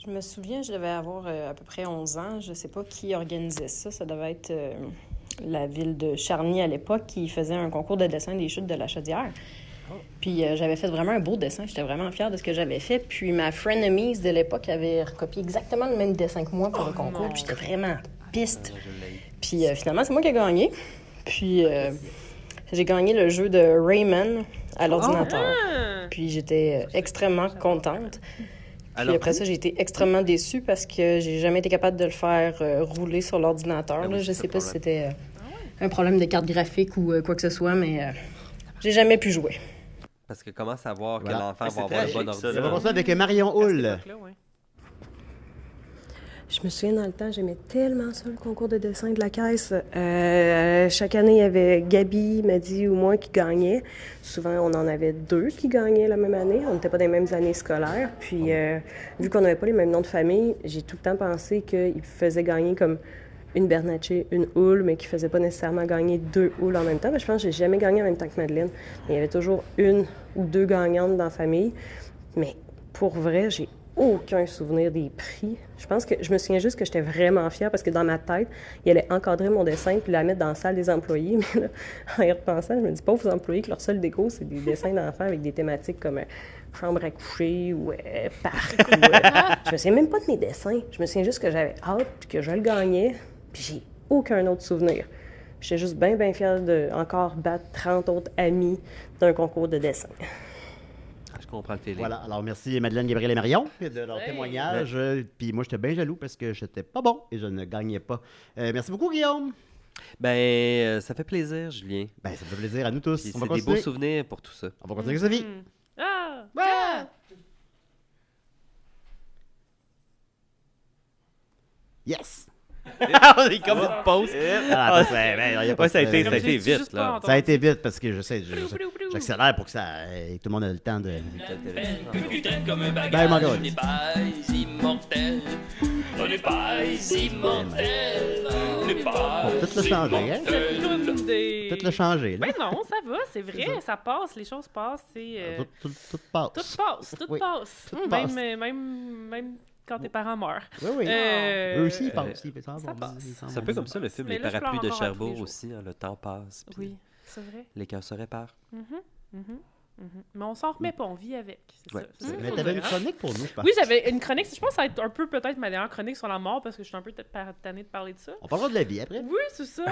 Je me souviens, je devais avoir à peu près 11 ans. Je sais pas qui organisait ça. Ça devait être la ville de Charny à l'époque qui faisait un concours de dessin des chutes de la Chaudière. Puis j'avais fait vraiment un beau dessin. J'étais vraiment fière de ce que j'avais fait. Puis ma frenemies de l'époque avait recopié exactement le même dessin que moi pour le concours. Puis j'étais vraiment piste. Puis finalement, c'est moi qui ai gagné. Puis j'ai gagné le jeu de Rayman à l'ordinateur. Puis j'étais extrêmement contente. Puis après ça, j'ai été extrêmement déçue parce que j'ai jamais été capable de le faire rouler sur l'ordinateur. Là. Je sais pas si c'était un problème de carte graphique ou quoi que ce soit, mais j'ai jamais pu jouer. Parce que comment savoir Voilà. que l'enfant Mais va c'est avoir le bon tragique, ça, ordi? On va continuer avec Marion Hull. Je me souviens dans le temps, j'aimais tellement ça, le concours de dessin de la caisse. Chaque année, il y avait Gabi, Madi ou moi qui gagnaient. Souvent, on en avait 2 qui gagnaient la même année. On n'était pas dans les mêmes années scolaires. Puis, vu qu'on n'avait pas les mêmes noms de famille, j'ai tout le temps pensé qu'ils faisaient gagner comme une Bernatchez, une Hull, mais qu'ils ne faisaient pas nécessairement gagner 2 Hull en même temps. Mais je pense que j'ai jamais gagné en même temps que Madeleine. Il y avait toujours 1 ou 2 gagnantes dans la famille. Mais pour vrai, j'ai aucun souvenir des prix. Je me souviens juste que j'étais vraiment fière parce que dans ma tête, il allait encadrer mon dessin puis la mettre dans la salle des employés. Mais là, en y repensant, je me dis, pauvres employés, que leur seul déco, c'est des dessins d'enfants avec des thématiques comme chambre à coucher ou parc. Je me souviens même pas de mes dessins. Je me souviens juste que j'avais hâte puis que je le gagnais. Puis j'ai aucun autre souvenir. J'étais juste bien fière de encore battre 30 autres amis d'un concours de dessin. Je comprends le feeling. Voilà, alors merci Madeleine, Gabriel et Marion de leur témoignage. Puis moi, j'étais bien jaloux parce que j'étais pas bon et je ne gagnais pas. Merci beaucoup, Guillaume. Ben, ça fait plaisir, Julien. Ben, ça fait plaisir à nous tous. Puis On va c'est des continuer. beaux souvenirs pour tout ça. On va continuer avec Sophie. Yes! On est comme une pause. Ah, ça a été vite, là. Ça a été vite parce que j'accélère pour que ça, tout le monde ait le temps de... Ben, mon gars. n'est pas immortel. On n'est pas immortel. On n'est pas Tout le changer, hein? Tout le changer, là. Ben non, ça va, c'est vrai, ça passe, les choses passent, c'est... Tout passe. Tout passe, tout Oui, passe. tout passe. Même quand tes parents meurent. Oui, oui. Eux aussi, ils passent. Ça passe. C'est un peu comme ça le film Mais Les là, je Parapluies de pleure encore à tous les Cherbourg jours. aussi. Hein, le temps passe. Puis Oui, c'est vrai. les cœurs se réparent. Mhm. Mais on s'en remet pas, on vit avec. C'est Ouais. ça. C'est ça qu'il Mais faut t'avais dire, une hein. chronique pour nous, je pense. Oui, j'avais une chronique. Je pense que ça va être un peu peut-être ma dernière chronique sur la mort parce que je suis un peu peut-être tannée de parler de ça. On parlera de la vie après. Oui, c'est ça.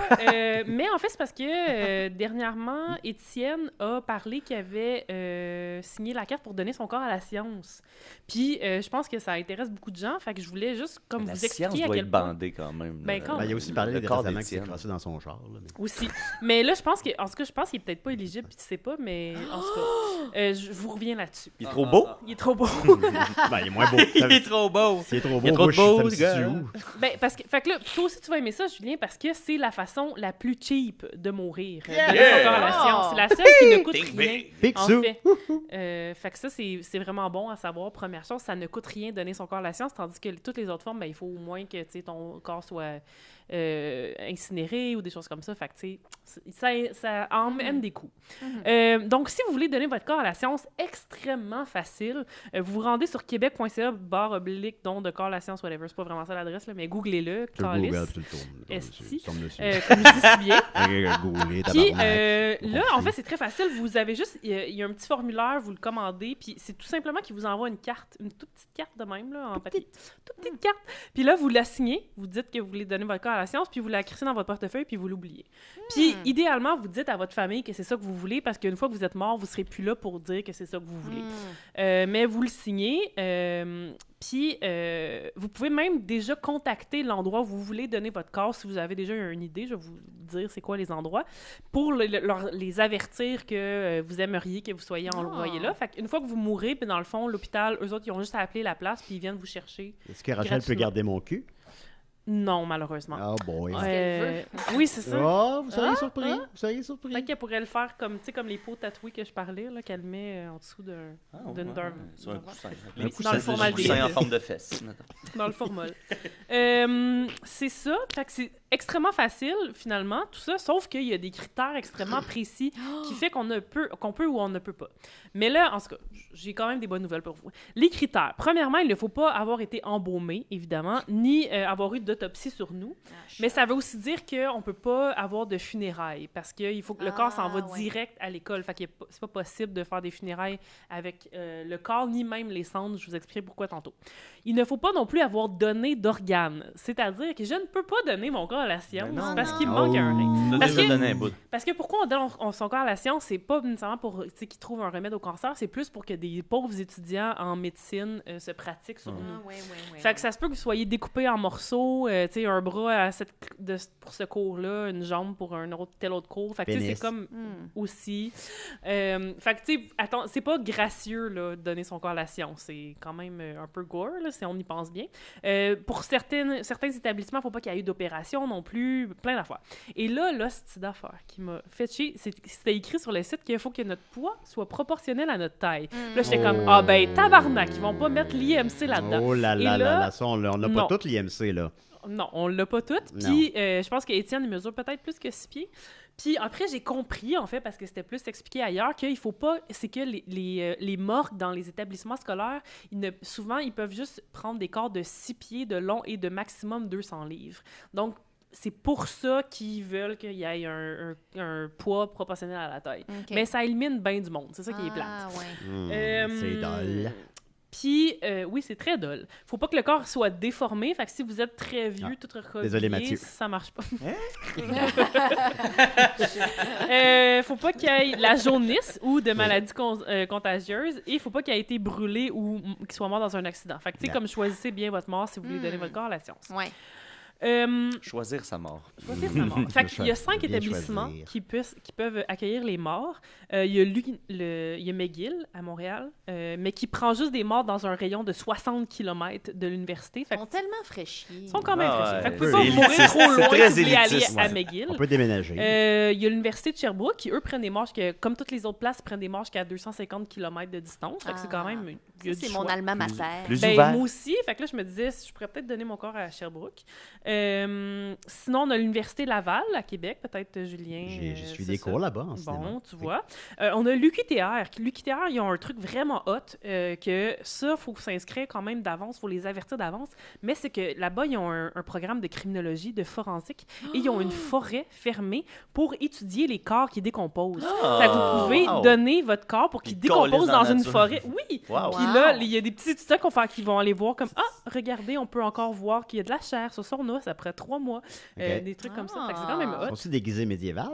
Mais en fait, c'est parce que dernièrement, Étienne a parlé qu'il avait signé la carte pour donner son corps à la science. Puis je pense que ça intéresse beaucoup de gens. Fait que je voulais juste comme La vous science expliquer à doit quel être point. bandée quand même. Ben, quand Il a aussi parlé Le corps récemment qu'il s'est d'Étienne. crassé dans son char. Là, mais... Aussi. Mais là, je pense que, en tout cas, je pense qu'il est peut-être pas éligible, puis tu sais pas, mais en tout cas, je vous reviens là-dessus. Il est trop beau? Il est trop beau. Ben, il est moins beau. Il est trop beau. C'est trop beau. Il est trop moi, beau, ça me ce gars. situe où? Ben, parce que, fait que là, toi aussi, tu vas aimer ça, Julien, parce que c'est la façon la plus cheap de mourir. Yeah! Donner son corps à la science. C'est la seule qui ne coûte rien. En fait. Fait que ça, c'est vraiment bon à savoir. Première chose, ça ne coûte rien donner son corps à la science, tandis que toutes les autres formes, ben, il faut au moins que ton corps soit incinéré ou des choses comme ça. Fait que, tu sais, ça emmène des coûts. Donc, si vous voulez donner votre corps à la science, extrêmement facile, vous vous rendez sur québec.ca/don de corps à la science, whatever. C'est pas vraiment ça l'adresse, là, mais googlez-le. Tu le Calice. googles, tu le tournes. Esti. Comme le Comme je dis si bien. Googlez, Puis tabarnak. là, en fait, c'est très facile. Vous avez juste... Il y a un petit formulaire, vous le commandez, puis c'est tout simplement qu'il vous envoie une carte, une toute petite carte de même, là, en papier. Toute petite carte. Puis là, vous la signez, vous dites que vous voulez donner votre corps à la science, puis vous la crissez dans votre portefeuille, puis vous l'oubliez. Puis, idéalement, vous dites à votre famille que c'est ça que vous voulez, parce qu'une fois que vous êtes mort, vous serez plus là pour dire que c'est ça que vous voulez. Mais vous le signez, puis vous pouvez même déjà contacter l'endroit où vous voulez donner votre corps si vous avez déjà une idée. Je vais vous dire c'est quoi les endroits pour les avertir que vous aimeriez que vous soyez envoyé là. Fait qu'une fois que vous mourrez, puis dans le fond, l'hôpital, eux autres, ils ont juste à appeler la place puis ils viennent vous chercher. Est-ce que Rachel peut gratuitement. garder mon cul? Non, malheureusement. Oh boy. Oui, c'est ça. Oh, vous seriez surpris. Vous seriez surpris. Peut-être qu'elle pourrait le faire comme, tu sais, comme les pots tatoués que je parlais, là, qu'elle met en dessous d'un... Sur un coussin. Dans le formal coussin en forme de fesse. Dans le formol. C'est ça. Fait que c'est extrêmement facile, finalement, tout ça, sauf qu'il y a des critères extrêmement précis qui fait qu'on peut ou on ne peut pas. Mais là, en tout cas, j'ai quand même des bonnes nouvelles pour vous. Les critères. Premièrement, il ne faut pas avoir été embaumé, évidemment, ni avoir eu d'autopsie sur nous. Mais ça veut aussi dire qu'on ne peut pas avoir de funérailles, parce qu'il faut que le corps s'en va direct à l'école. Fait que c'est pas possible de faire des funérailles avec le corps, ni même les cendres. Je vous expliquerai pourquoi tantôt. Il ne faut pas non plus avoir donné d'organes. C'est-à-dire que je ne peux pas donner mon corps à la science parce qu'il me manque un rein. Parce que pourquoi on donne son corps à la science, c'est pas nécessairement pour qu'ils trouvent un remède au cancer, c'est plus pour que des pauvres étudiants en médecine se pratiquent sur nous. Fait que ça se peut que vous soyez découpés en morceaux, tu sais, un bras pour ce cours-là, une jambe pour tel autre cours. Fait que tu sais, c'est comme aussi. Fait que tu sais, attends, c'est pas gracieux là, de donner son corps à la science. C'est quand même un peu gore, là, si on y pense bien. Pour certains établissements, il faut pas qu'il y ait eu d'opération non plus, plein d'affaires. Et là, cette d'affaires qui m'a fait chier, c'était écrit sur le site qu'il faut que notre poids soit proportionnel à notre taille. Là, j'étais comme, ah ben, tabarnak, ils vont pas mettre l'IMC là-dedans. Oh là là là, ça, on n'a non. pas tout l'IMC, là. Non, on l'a pas toutes. Puis, je pense qu'Étienne, il mesure peut-être plus que 6 pieds. Puis après, j'ai compris, en fait, parce que c'était plus expliqué ailleurs, qu'il faut pas... C'est que les morgues dans les établissements scolaires, souvent, ils peuvent juste prendre des corps de 6 pieds de long et de maximum 200 livres. Donc, c'est pour ça qu'ils veulent qu'il y ait un poids proportionnel à la taille. Okay. Mais ça élimine bien du monde. C'est ça qui est plate. Ouais. C'est dole. Puis, oui, c'est très dole. Faut pas que le corps soit déformé. Fait que si vous êtes très vieux, tout recroquevillé, désolé, Mathieu. ça marche pas. Faut pas qu'il y ait la jaunisse ou de maladies contagieuses. Et faut pas qu'il ait été brûlé ou qu'il soit mort dans un accident. Fait que, tu sais, comme choisissez bien votre mort si vous voulez donner votre corps à la science. Ouais. Choisir sa mort. Choisir sa mort. Fait qu'il y a 5 établissements qui peuvent accueillir les morts. Il y a McGill à Montréal, mais qui prend juste des morts dans un rayon de 60 km de l'université. Ils sont tellement fraîchis. Ils sont quand même fraîchis. Fait que vous pouvez pouvez pas mourir trop loin si vous voulez aller à ouais. McGill. On peut déménager. Il y a l'université de Sherbrooke qui, eux, prennent des morts, comme toutes les autres places, prennent des morts jusqu'à 250 km de distance. Fait que c'est quand même... C'est mon alma mater. Moi aussi. Fait que là, je me disais, je pourrais peut-être donner mon corps à Sherbrooke. Sinon, on a l'Université Laval à Québec, peut-être Julien. J'ai suivi c'est des ça. cours là-bas en cinéma. Bon, tu vois. On a l'UQTR. L'UQTR, ils ont un truc vraiment hot que ça, il faut s'inscrire quand même d'avance, il faut les avertir d'avance. Mais c'est que là-bas, ils ont un programme de criminologie, de forensique, et ils ont une forêt fermée pour étudier les corps qui décomposent. Fait que vous pouvez donner votre corps pour qu'il décompose dans une forêt. Oui! Wow. Puis là, il y a des petits étudiants qui vont aller voir comme « Ah, regardez, on peut encore voir qu'il y a de la chair sur son os après 3 mois. Des trucs comme ça. Fait que c'est quand même hot. Sont-ils déguisés médiéval?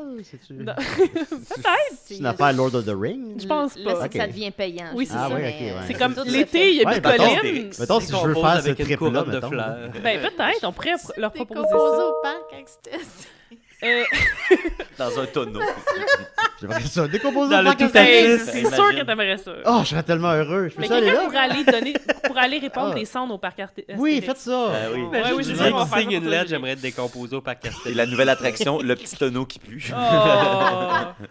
Non. Peut-être. C'est une affaire Lord of the Rings? Je pense pas. Là, c'est que ça devient payant. Oui, c'est Ah ça. oui, ok, ouais. C'est comme Tout l'été, il y a Ouais, Bicoline. Mettons, si je veux faire ce avec une trip-là, couronne de mettons. fleurs. Ben, peut-être, on pourrait leur proposer Décomposé ça. au parc extérieur. Dans un tonneau. J'aimerais ça. Décomposer Dans au le parc tout extérieur. C'est sûr que t'aimerais ça. Oh, je serais tellement heureux. Je peux Mais ça aller quelqu'un là? pourrait aller répandre Ah. des cendres au parc Oui, faites ça. Oui. Ouais, oui, Je c'est dirais ça, on va qu'il faire signe ça une pour lettre, toi, j'aimerais être décomposé au parc Et Castelli. la nouvelle attraction, le petit tonneau qui pue. Oh!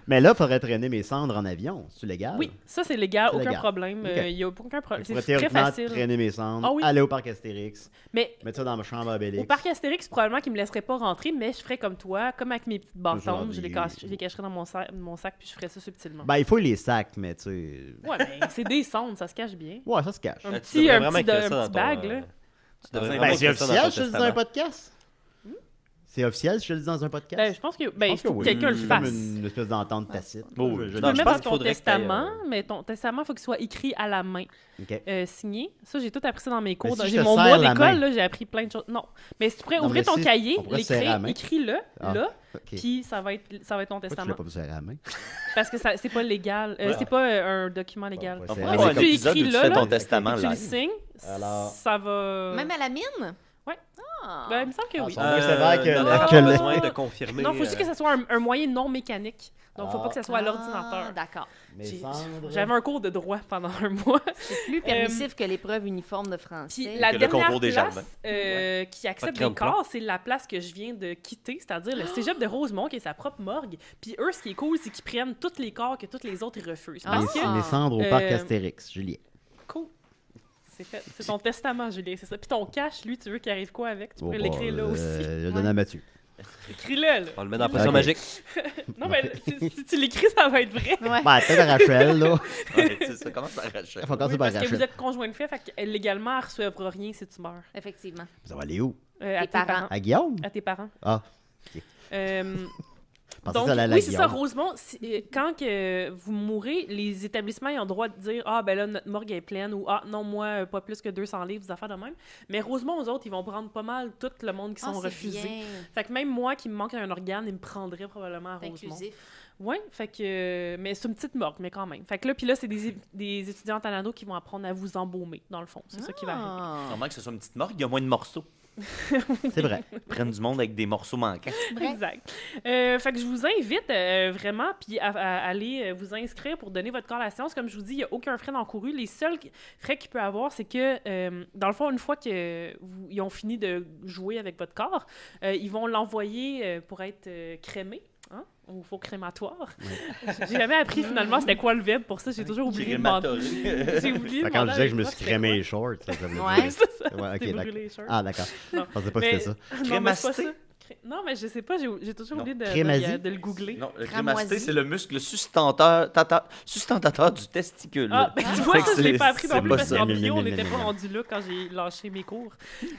Mais là, il faudrait traîner mes cendres en avion. C'est légal? Oui, ça c'est légal, C'est aucun légal. problème. Ok. Il n'y a aucun problème. Je pourrais C'est très théoriquement facile. traîner mes cendres, Ah oui. aller au parc Astérix, Mais mettre ça dans ma chambre à Obélix. au parc Astérix, probablement qu'ils me laisseraient pas rentrer, mais je ferais comme toi, comme avec mes petites bâtons, Genre je les, des- je les cacherais dans mon sac, puis je ferais ça subtilement. Ben, il faut les sacs, mais tu sais... Ouais, mais c'est des cendres, ça se cache bien. Ouais, ça se cache. Un Tu petit, devrais un vraiment petit, écrire un ça dans petit ton, bag, là. Tu devrais Ben, vraiment c'est écrire ça dans ton officiel, je te le dis dans un testament. podcast? C'est officiel, si je te le dis dans un podcast? Ben, je pense que, ben, il pense que faut que oui. quelqu'un le C'est fasse. comme une espèce d'entente tacite. Oh, Je- Tu je- peux Non, le je mettre pense dans qu'il ton faudrait que t'ailles, testament, mais ton testament, il faut qu'il soit écrit à la main, OK. signé. Ça, j'ai tout appris ça dans mes cours. si je J'ai te mon serre mois la d'école, main? là, j'ai appris plein de choses. Non, mais si tu pourrais Non, ouvrir mais ton si, cahier, on pourrait se serrer la main. écris-le, Ah. là, OK. puis ça va être ton Pourquoi tu testament. l'as pas me serrer à la main? Parce que c'est pas légal. C'est pas un document légal. Bon, On c'est pourrait vrai. avoir Mais un si tu épisode où écris tu là, fais là, ton testament tu le live. signes, Alors- ça va... Même à la mine? Ouais. Ah. Ben, il me semble que Ah, oui. sont moins sévères que non, la- on que a le- besoin de confirmer. Non, il faut juste que ce soit un moyen non mécanique. Donc, faut pas que ce soit à Ah, l'ordinateur. d'accord. Mes J'ai- cendres. J'avais un cours de droit pendant un mois. C'est plus permissif que l'épreuve uniforme de français. Puis la le dernière concours des place jardins. qui accepte Pas de les crème corps, c'est la place que je viens de quitter, c'est-à-dire le cégep de Rosemont, qui est sa propre morgue. Puis eux, ce qui est cool, c'est qu'ils prennent tous les corps que tous les autres ils refusent. Ah. Parce que, Mes cendres au parc Euh, Astérix, Julien. cool. C'est fait. C'est ton testament, Julien, c'est ça. Puis ton cash, lui, tu veux qu'il arrive quoi avec? Tu pourrais l'écrire là aussi. Je le donne à Mathieu. Écris-le, là. On le met dans la potion Ok. magique. Non, mais si tu l'écris, ça va être vrai. Ouais. Ben, peut-être Rachel, là. Ouais, c'est ça commence à arracher. Il faut commencer Oui, par parce que vous Rachel. êtes conjoint de fait, fait que légalement, elle ne recevra rien si tu meurs. Effectivement. Ça va aller où? À Tes tes parents. parents. À Guillaume? À tes parents. Ah, Euh, je pensais Donc, que ça allait aller à oui, c'est ça, Guillaume. Rosemont. Quand que vous mourrez, les établissements ils ont le droit de dire « Ah, ben là, notre morgue est pleine » ou « Ah, non, moi, pas plus que 200 livres, des affaires de même. » Mais Rosemont, aux autres, ils vont prendre pas mal tout le monde qui sont Ah, c'est refusés. bien. Fait que même moi, qui me manque un organe, ils me prendraient probablement à C'est Rosemont. inclusif. Oui, fait que... mais c'est une petite morgue, mais quand même. Fait que là, puis là, c'est des étudiants en Tanado qui vont apprendre à vous embaumer, dans le fond. C'est ça qui va arriver. Ah. Normalement que ce soit une petite morgue, il y a moins de morceaux. C'est vrai. Ils prennent du monde avec des morceaux manquants. Exact. Fait que je vous invite vraiment puis à aller vous inscrire pour donner votre corps à la science. Comme je vous dis, il n'y a aucun frais d'encouru. Les seuls frais qu'il peut avoir, c'est que, dans le fond, une fois qu'ils ont fini de jouer avec votre corps, ils vont l'envoyer pour être crémé. Hein? Au faux crématoire. J'ai jamais appris finalement c'était quoi le verbe pour ça. J'ai toujours oublié de demander. J'ai oublié de Quand je demander disais que je me avec suis toi, crémé les shorts, ça veut dire... Ouais. c'est ça. Ouais, ok, T'es d'accord. brûlé les shorts. Ah, d'accord. Non. Je pensais pas que c'était ça. Non, mais c'est pas Crémasté? ça. Non, mais je sais pas, j'ai toujours Non. oublié Crémazie? de le googler. Non, le Cramoisi. crémasté, c'est le muscle sustentateur du testicule. Ah, ben, tu vois, ça, je l'ai pas appris C'est non plus pas parce ça. qu'en bio, on n'était pas rendu là quand j'ai lâché mes cours.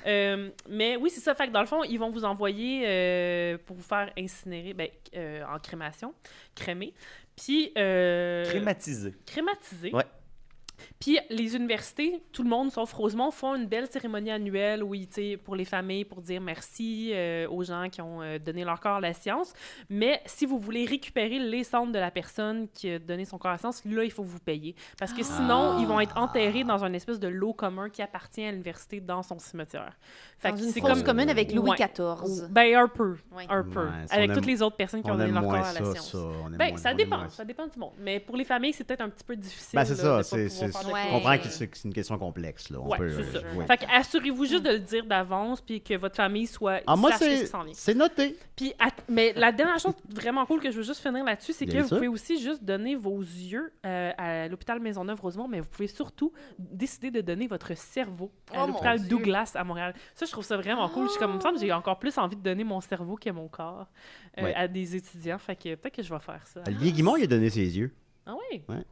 Mais oui, c'est ça. Fait que dans le fond, ils vont vous envoyer pour vous faire incinérer en crémation, crémer. Puis. Crématisé. Crématisé. Ouais. Puis les universités, tout le monde, sauf Rosemont, font une belle cérémonie annuelle où, pour les familles, pour dire merci aux gens qui ont donné leur corps à la science. Mais si vous voulez récupérer les cendres de la personne qui a donné son corps à la science, là, il faut que vous payer. Parce que sinon, ils vont être enterrés dans un espèce de lot commun qui appartient à l'université dans son cimetière. Dans que une c'est fosse commune avec Louis Ouais. XIV. Ben, un peu. Ouais. Un peu. Ouais, ça, avec on toutes aime- les autres personnes qui ont On donné aime leur corps moins à la ça, science. ça. On aime Ben, moins- ça on aime dépend. moins Ça dépend du monde. Mais pour les familles, c'est peut-être un petit peu difficile Ben, c'est là, ça. de pas C'est Je comprends que c'est une question complexe. Là. Ouais, c'est ça. Fait que assurez-vous juste de le dire d'avance puis que votre famille sache ce qui s'en vient. C'est noté. Puis, mais la dernière chose vraiment cool que je veux juste finir là-dessus, c'est que vous pouvez aussi juste donner vos yeux à l'hôpital Maisonneuve-Rosemont, mais vous pouvez surtout décider de donner votre cerveau à l'hôpital Douglas à Montréal. Ça, je trouve ça vraiment cool. Je suis comme, il me semble que j'ai encore plus envie de donner mon cerveau que mon corps à des étudiants. Fait que peut-être que je vais faire ça. Olivier Guimond, il a donné ses yeux. Ah oui? Ouais.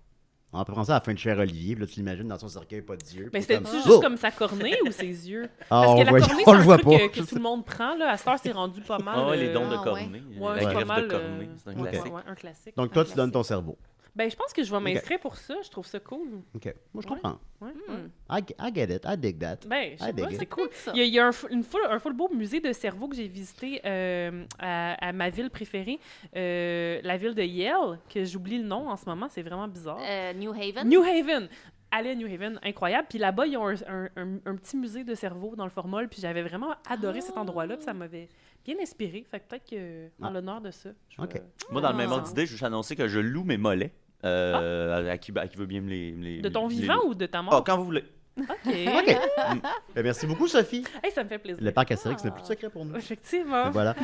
On peut prendre ça à la fin de Cher Olivier, puis là, tu l'imagines dans son cercueil, pas d'yeux. Mais c'était-tu juste comme sa cornée ou ses yeux? Parce que la cornée, on le voit truc pas. que tout le monde prend. Là. À cette heure, c'est rendu pas mal. Ah, les dons de cornée. Ouais, la greffe pas mal, de cornée. C'est un classique. Ouais, un classique. Donc, toi, tu donnes ton cerveau. Ben, je pense que je vais m'inscrire pour ça. Je trouve ça cool. OK. Moi, je comprends. Ouais. I get it. I dig that. Ben, je sais pas, c'est cool. Il y a un full beau musée de cerveau que j'ai visité à ma ville préférée, la ville de Yale, que j'oublie le nom en ce moment. C'est vraiment bizarre. New Haven. New Haven. Allez à New Haven, incroyable. Puis là-bas, ils ont un petit musée de cerveau dans le formol. Puis j'avais vraiment adoré cet endroit-là. Puis ça m'avait bien inspiré. Fait que peut-être que en l'honneur de ça. Moi, dans le même ordre d'idée, je vais annoncer que je loue mes mollets à qui veut bien me les. De ton vivant ou de ta mort? Ah, quand vous voulez. OK. Merci beaucoup, Sophie. Hey, ça me fait plaisir. Le parc Astérix n'a plus de secret pour nous. Effectivement. Voilà.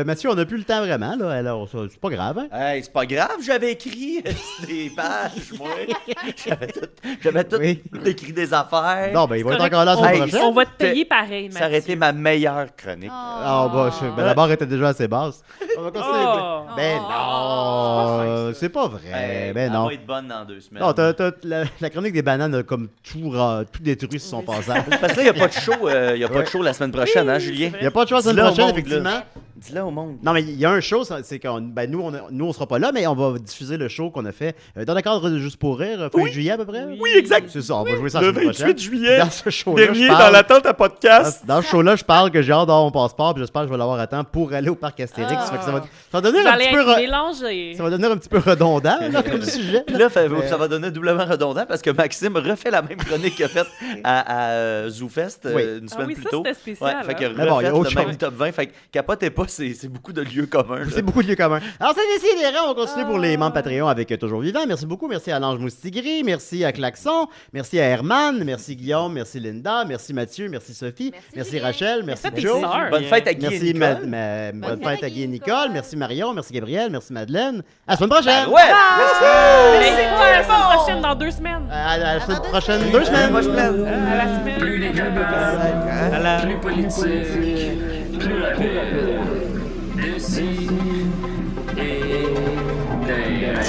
Mathieu, on n'a plus le temps vraiment. Là. Alors, c'est pas grave. Hein? Hey, c'est pas grave, j'avais écrit des pages, moi. J'avais tout écrit des affaires. Non, ben, il va être encore là la semaine prochaine. On va te payer pareil, Mathieu. Ça aurait été ma meilleure chronique. La barre était déjà assez basse. On va continuer. Ben non, c'est pas vrai. Ben non. Elle va être bonne dans 2 semaines. Non, la chronique des bananes a comme tout détruit sur son passage. Parce que là, il n'y a pas de show, pas de show la semaine prochaine, hein, Julien? Il n'y a pas de show la semaine prochaine, effectivement. Dis-le au monde. Non, mais il y a un show, c'est qu'on nous, on sera pas là, mais on va diffuser le show qu'on a fait dans le cadre de Juste pour rire, fin juillet à peu près. Oui, exact. C'est ça, on va jouer ça le la semaine 28 prochaine. juillet, dans ce show-là, dernier dans l'attente à podcast. Dans ce show-là, je parle que j'ai hâte d'avoir mon passeport, puis j'espère que je vais l'avoir à temps pour aller au parc Astérix. Fait que ça va devenir un petit peu ça va devenir un petit peu redondant là, comme sujet. Puis là, ça va donner doublement redondant parce que Maxime refait la même chronique qu'il a faite à ZooFest une semaine plus tôt. C'était spécial. Fait que refait le même top 20. Fait que capotez pas, c'est beaucoup de lieux communs. C'est beaucoup de lieux communs. Alors, c'est Décidérez, on continue pour les membres Patreon avec Toujours Vivant. Merci beaucoup. Merci à l'Ange Moustigris. Merci à Klaxon. Merci à Herman. Merci Guillaume. Merci Linda. Merci Mathieu. Merci Sophie. Merci Rachel. Merci Joe. Bonne fête à Guy et Nicole. Bonne fête à Guy et Nicole. Merci Marion. Merci Gabriel. Merci Madeleine. À la semaine prochaine. Ouais! Merci! C'est quoi la semaine prochaine dans 2 semaines? À la semaine prochaine, 2 semaines. Moi, je plaide. À la semaine. Plus légal, plus politique, plus rapide. D'ici et d'ailleurs.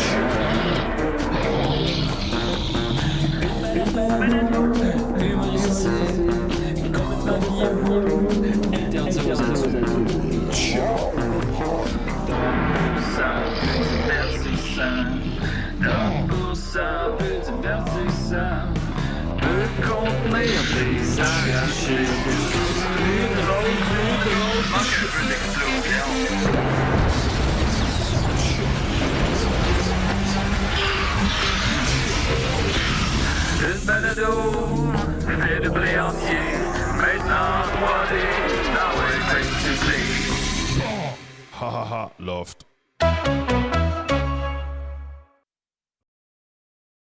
Humoristique, complètement interdit aux adultes. Divertissant, peu divertissant, peut contenir des arachides. Plus drôle, manque un peu d'explosion. Une balado fait de blé entier, maintenant 3D dans les festivals. Ha ha ha, Loft.